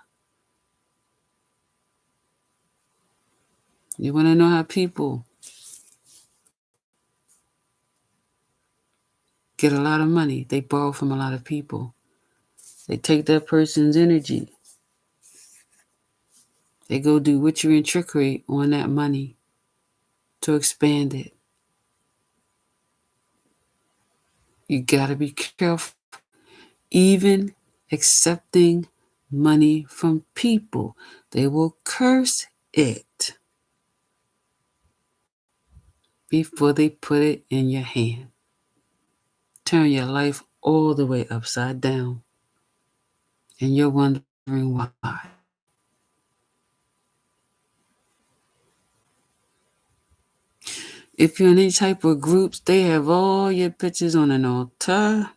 You want to know how people get a lot of money? They borrow from a lot of people. They take that person's energy. They go do witchery and trickery on that money to expand it. You got to be careful. Even accepting money from people, they will curse it before they put it in your hand. Turn your life all the way upside down. And you're wondering why. If you're in any type of groups, they have all your pictures on an altar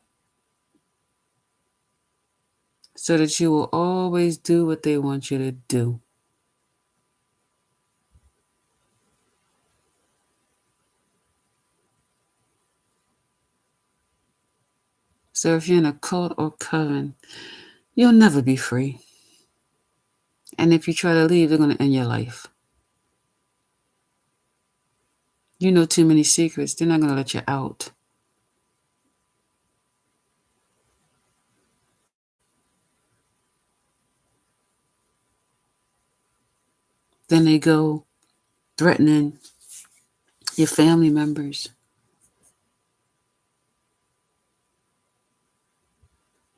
so that you will always do what they want you to do. So if you're in a cult or coven, you'll never be free. And if you try to leave, they're going to end your life. You know too many secrets. They're not going to let you out. Then they go threatening your family members.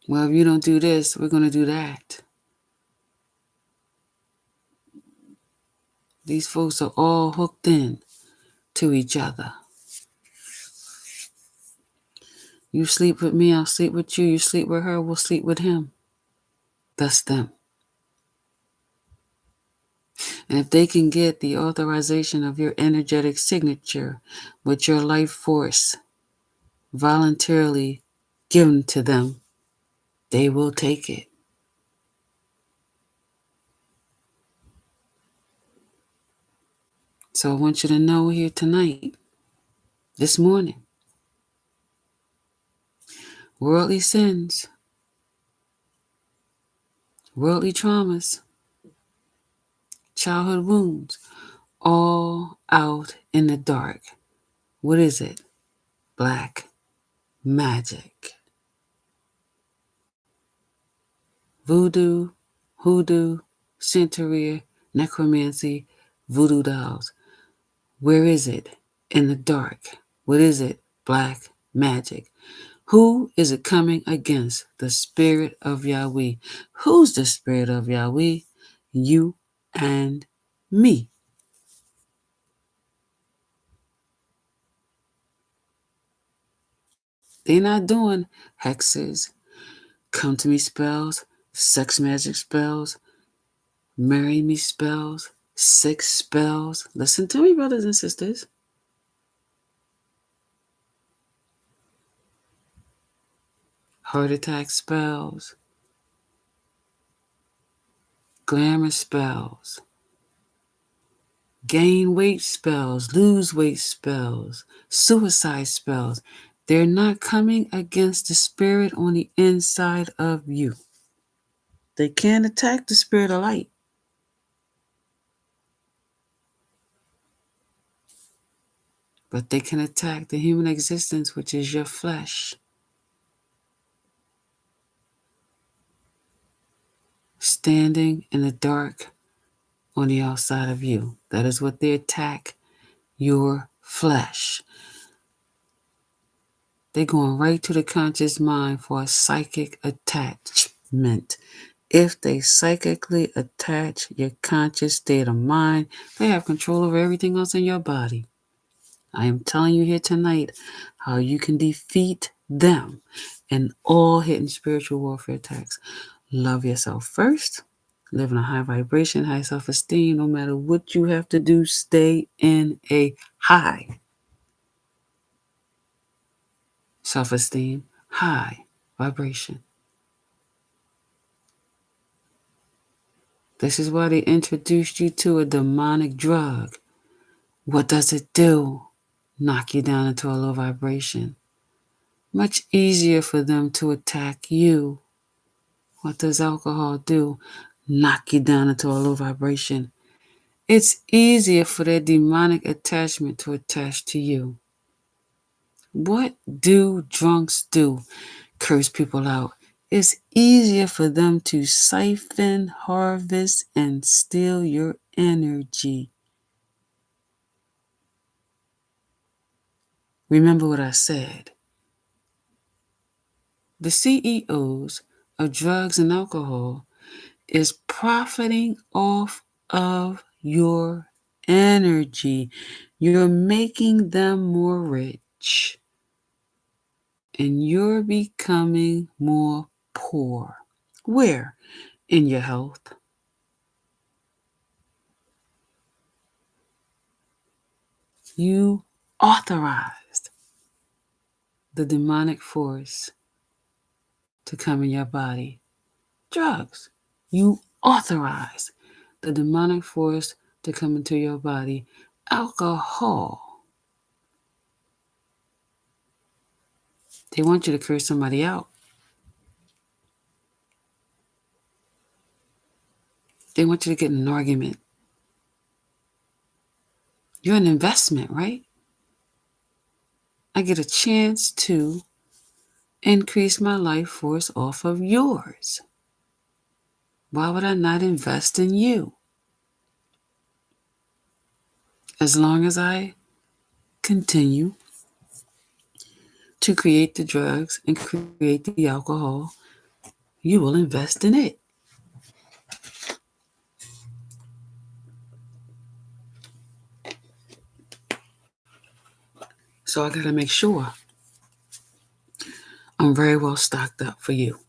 Well, if you don't do this, we're going to do that. These folks are all hooked in to each other. You sleep with me, I'll sleep with you. You sleep with her, we'll sleep with him. That's them. And if they can get the authorization of your energetic signature with your life force voluntarily given to them, they will take it. So I want you to know here tonight, this morning, worldly sins, worldly traumas, childhood wounds, all out in the dark. What is it? Black magic. Voodoo, hoodoo, Santeria, necromancy, voodoo dolls. Where is it? In the dark. What is it? Black magic. Who is it coming against? The spirit of Yahweh. Who's the spirit of Yahweh? You and me. They're not doing hexes, come to me spells, sex magic spells, marry me spells, sex spells. Listen to me, brothers and sisters. heart attack spells, glamour spells, gain weight spells, lose weight spells, suicide spells. They're not coming against the spirit on the inside of you. They can't attack the spirit of light. But they can attack the human existence, which is your flesh, standing in the dark on the outside of you. That is what they attack, your flesh. They're going right to the conscious mind for a psychic attachment. If they psychically attach your conscious state of mind, they have control over everything else in your body. I am telling you here tonight how you can defeat them and all hidden spiritual warfare attacks. Love yourself first. Live in a high vibration, high self-esteem. No matter what you have to do, stay in a high self-esteem, high vibration. This is why they introduced you to a demonic drug. What does it do? Knock you down into a low vibration. Much easier for them to attack you. What does alcohol do? Knock you down into a low vibration. It's easier for their demonic attachment to attach to you. What do drunks do? Curse people out. It's easier for them to siphon, harvest, and steal your energy. Remember what I said. The CEOs of drugs and alcohol is profiting off of your energy. You're making them more rich, and you're becoming more poor. Where? In your health. You authorized the demonic force to come in your body. Drugs. You authorize the demonic force to come into your body. Alcohol. They want you to curse somebody out. They want you to get in an argument. You're an investment, right? I get a chance to increase my life force off of yours. Why would I not invest in you? As long as I continue to create the drugs and create the alcohol, you will invest in it. So I got to make sure I'm very well stocked up for you.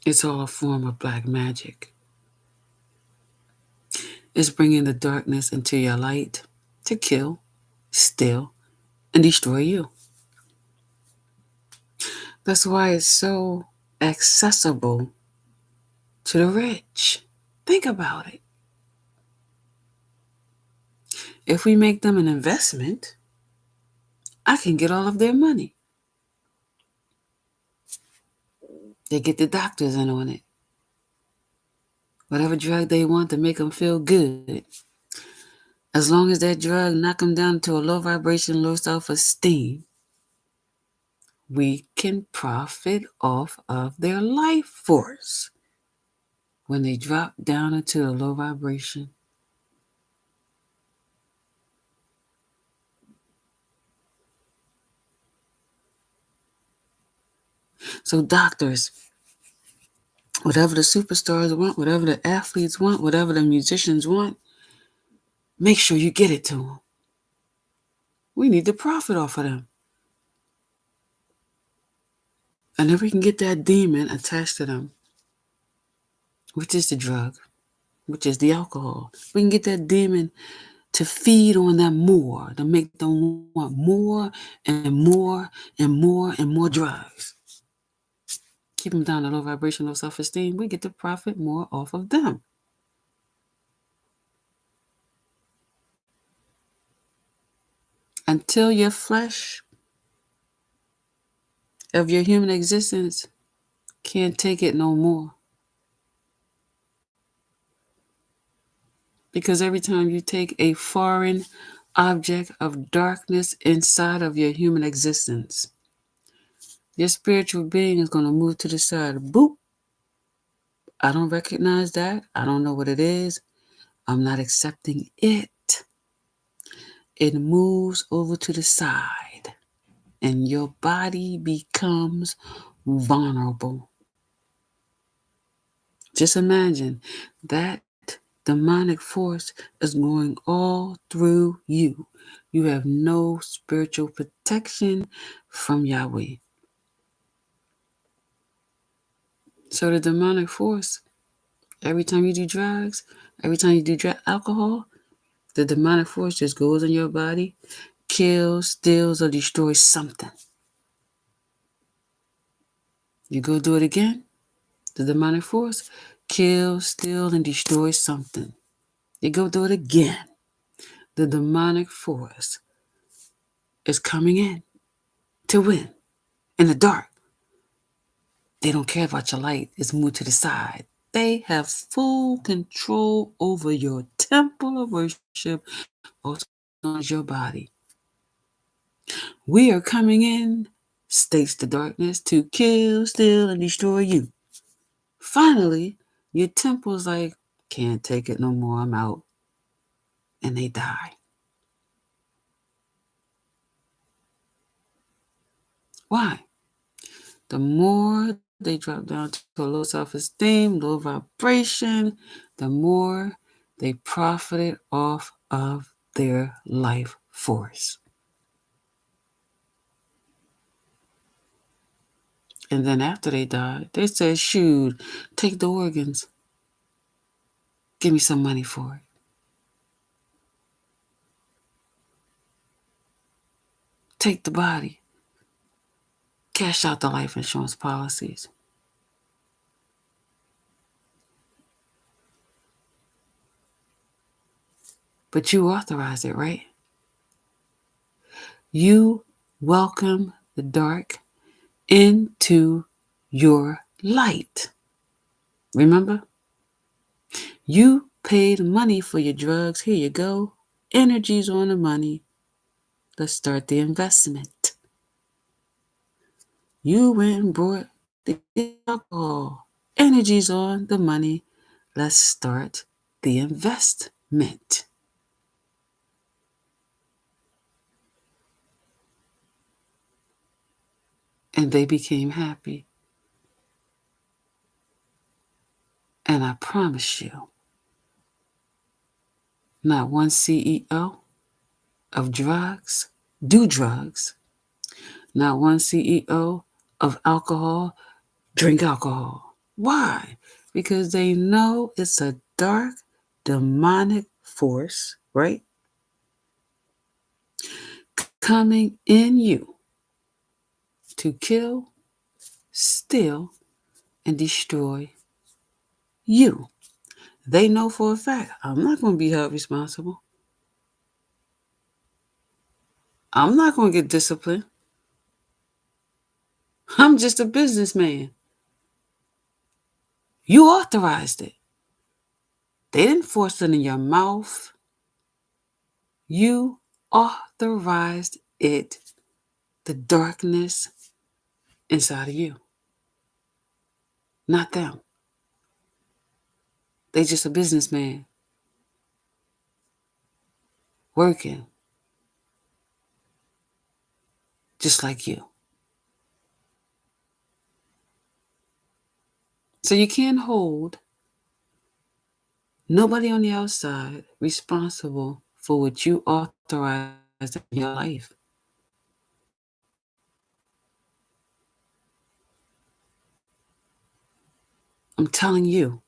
It's all a form of black magic. It's bringing the darkness into your light to kill, steal, and destroy you. That's why it's so accessible to the rich. Think about it. If we make them an investment, I can get all of their money. They get the doctors in on it. Whatever drug they want to make them feel good. As long as that drug knock them down to a low vibration, low self-esteem, we can profit off of their life force when they drop down into a low vibration. So doctors, whatever the superstars want, whatever the athletes want, whatever the musicians want, make sure you get it to them. We need to profit off of them. And if we can get that demon attached to them, which is the drug, which is the alcohol, we can get that demon to feed on them more, to make them want more and more and more and more drugs. Keep them down to low vibrational self-esteem. We get to profit more off of them. Until your flesh of your human existence can't take it no more. Because every time you take a foreign object of darkness inside of your human existence, your spiritual being is going to move to the side. Boop. I don't recognize that. I don't know what it is. I'm not accepting it. It moves over to the side, and your body becomes vulnerable. Just imagine that demonic force is going all through you. You have no spiritual protection from Yahweh. So the demonic force, every time you do drugs, every time you do alcohol, the demonic force just goes in your body, kills, steals, or destroys something. You go do it again, the demonic force kills, steals, and destroys something. You go do it again. The demonic force is coming in to win in the dark. They don't care about your light. It's moved to the side. They have full control over your temple of worship, also known as your body. We are coming in, states the darkness, to kill, steal, and destroy you. Finally, your temple's like, can't take it no more, I'm out. And they die. Why? The more they drop down to a low self-esteem, low vibration, the more they profited off of their life force. And then after they died, they said, shoot, take the organs. Give me some money for it. Take the body. Cash out the life insurance policies. But you authorized it, right? You welcome the dark into your light. Remember? You paid money for your drugs. Here you go. Energy's on the money. Let's start the investment. You went and brought the alcohol. Energy's on the money. Let's start the investment. And they became happy. And I promise you, not one CEO of drugs do drugs. Not one CEO of alcohol drink alcohol. Why? Because they know it's a dark, demonic force, right? Coming in you to kill, steal, and destroy you. They know for a fact, I'm not going to be held responsible. I'm not going to get disciplined. I'm just a businessman. You authorized it. They didn't force it in your mouth. You authorized it, the darkness inside of you. Not them. They just a businessman working just like you. So you can't hold nobody on the outside responsible for what you authorized in your life. I'm telling you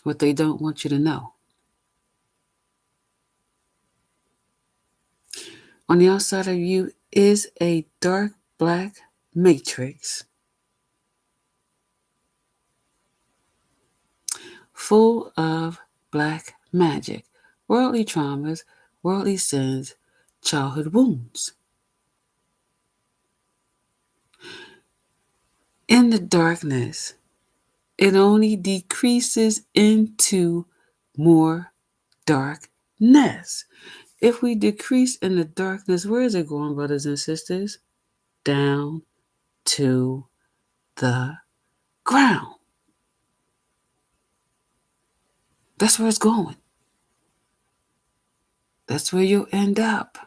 what they don't want you to know. On the outside of you is a dark black matrix full of black magic, worldly traumas, worldly sins, childhood wounds. In the darkness, it only decreases into more darkness. If we decrease in the darkness, where is it going, brothers and sisters? Down to the ground. That's where it's going. That's where you'll end up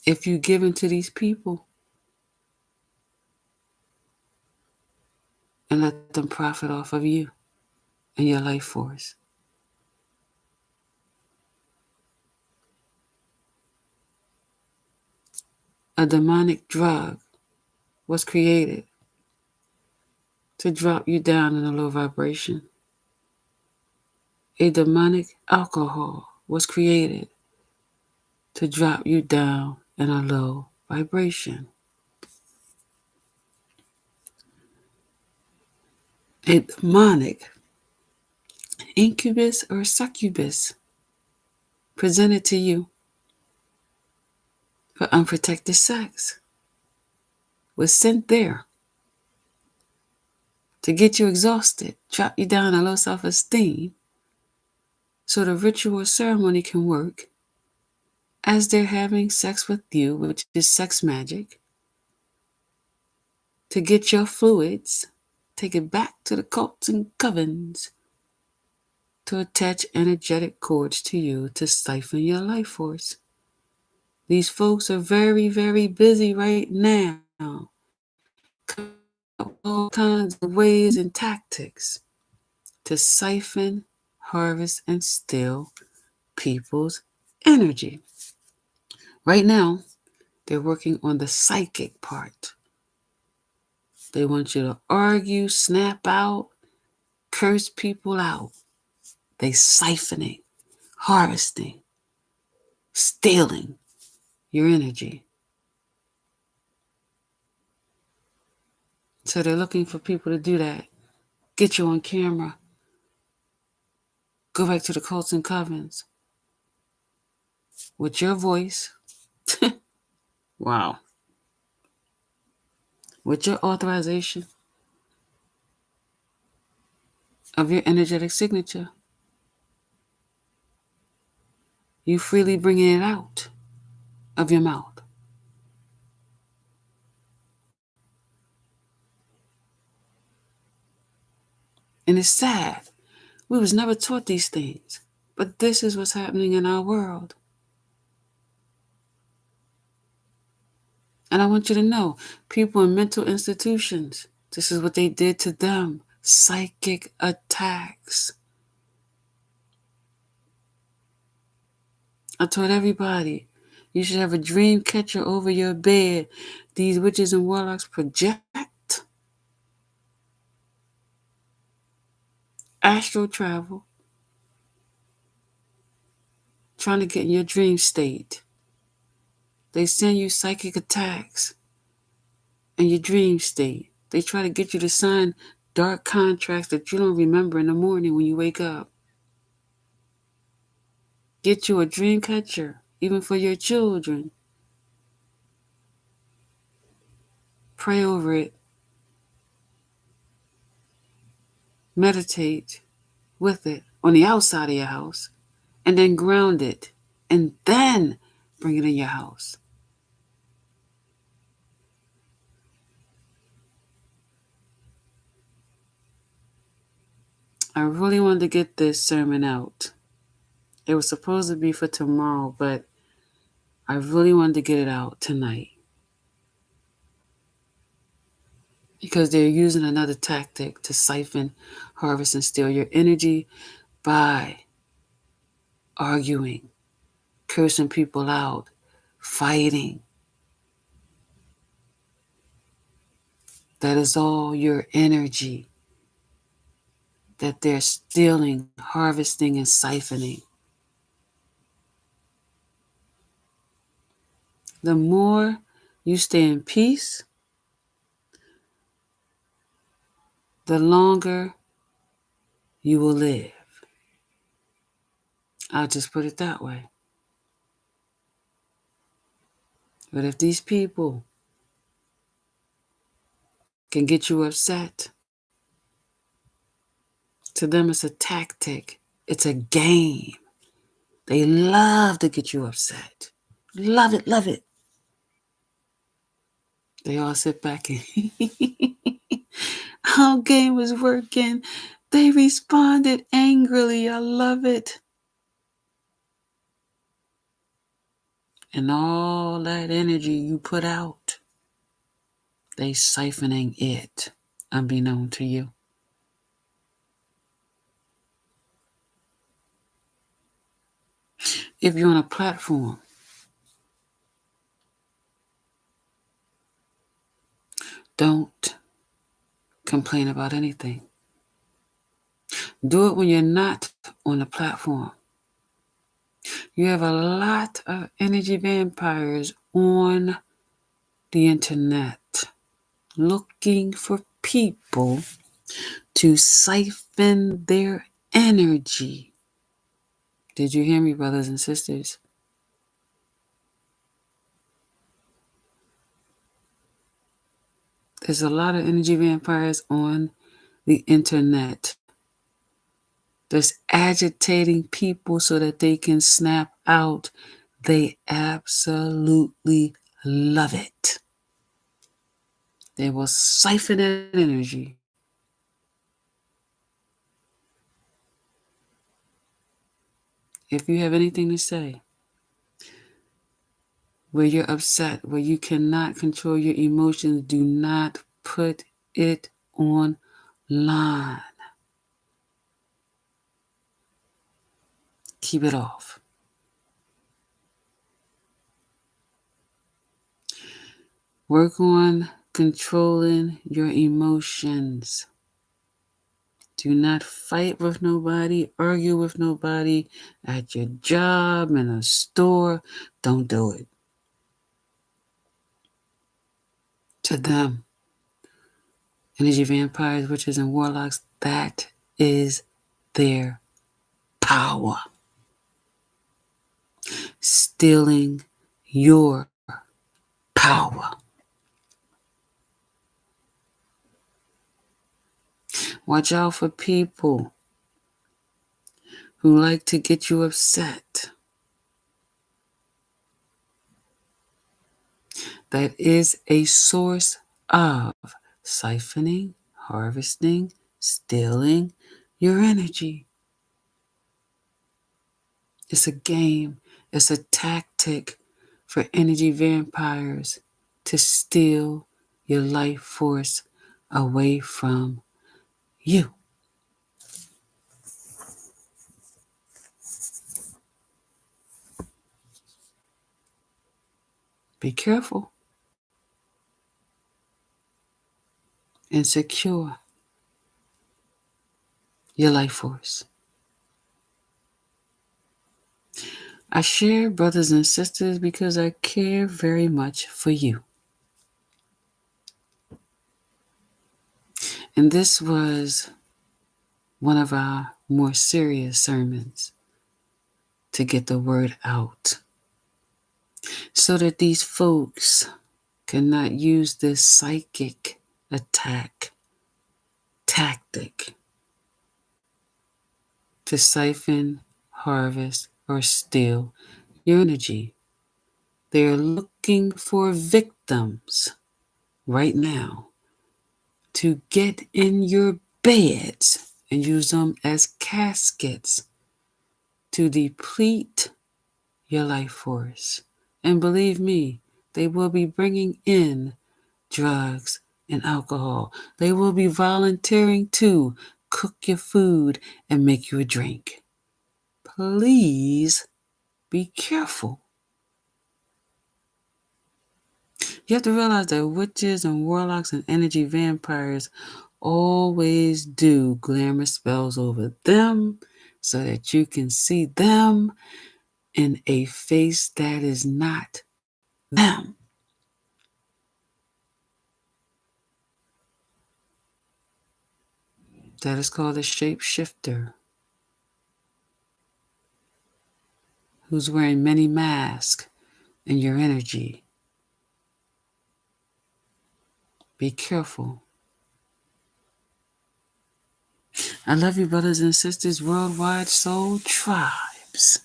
if you give in to these people and let them profit off of you and your life force. A demonic drug was created to drop you down in a low vibration. A demonic alcohol was created to drop you down in a low vibration. A demonic incubus or succubus presented to you for unprotected sex was sent there to get you exhausted, drop you down in low self-esteem, so the ritual ceremony can work as they're having sex with you, which is sex magic, to get your fluids, take it back to the cults and covens, to attach energetic cords to you to siphon your life force. These folks are very, very busy right now, all kinds of ways and tactics to siphon, harvest, and steal people's energy. Right now, they're working on the psychic part. They want you to argue, snap out, curse people out. They siphoning, harvesting, stealing your energy. So they're looking for people to do that. Get you on camera. Go back to the cults and covens with your voice. Wow. With your authorization of your energetic signature. You freely bringing it out of your mouth. And it's sad. We was never taught these things. But this is what's happening in our world. And I want you to know, people in mental institutions, this is what they did to them. Psychic attacks. I told everybody, you should have a dream catcher over your bed. These witches and warlocks project astral travel, trying to get in your dream state. They send you psychic attacks in your dream state. They try to get you to sign dark contracts that you don't remember in the morning when you wake up. Get you a dream catcher, even for your children. Pray over it. Meditate with it on the outside of your house, and then ground it, and then bring it in your house. I really wanted to get this sermon out. It was supposed to be for tomorrow, but I really wanted to get it out tonight. Because they're using another tactic to siphon, harvest, and steal your energy by arguing, cursing people out, fighting. That is all your energy that they're stealing, harvesting, and siphoning. The more you stay in peace, the longer you will live. I'll just put it that way. But if these people can get you upset, to them it's a tactic, it's a game. They love to get you upset. Love it, love it. They all sit back and our game was working. They responded angrily. I love it. And all that energy you put out, they siphoning it, unbeknown to you. If you're on a platform, don't complain about anything. Do it when you're not on the platform. You have a lot of energy vampires on the internet looking for people to siphon their energy. Did you hear me, brothers and sisters? There's a lot of energy vampires on the internet that's agitating people so that they can snap out. They absolutely love it. They will siphon that energy. If you have anything to say, where you're upset, where you cannot control your emotions, do not put it online. Keep it off. Work on controlling your emotions. Do not fight with nobody, argue with nobody at your job, in a store. Don't do it. To them, energy vampires, witches, and warlocks, that is their power. Stealing your power. Watch out for people who like to get you upset. That is a source of siphoning, harvesting, stealing your energy. It's a game. It's a tactic for energy vampires to steal your life force away from you. Be careful and secure your life force. I share, brothers and sisters, because I care very much for you. And this was one of our more serious sermons to get the word out so that these folks cannot use this psychic attack tactic to siphon, harvest, or steal your energy. They're looking for victims right now to get in your beds and use them as caskets to deplete your life force. And believe me, they will be bringing in drugs and alcohol. They will be volunteering to cook your food and make you a drink. Please be careful. You have to realize that witches and warlocks and energy vampires always do glamour spells over them so that you can see them in a face that is not them. That is called a shapeshifter who's wearing many masks in your energy. Be careful. I love you, brothers and sisters, worldwide soul tribes.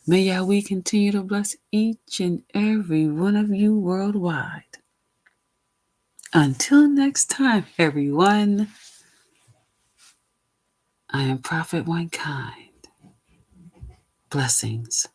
May Yahweh continue to bless each and every one of you worldwide. Until next time, everyone, I am Prophet One Kind. Blessings.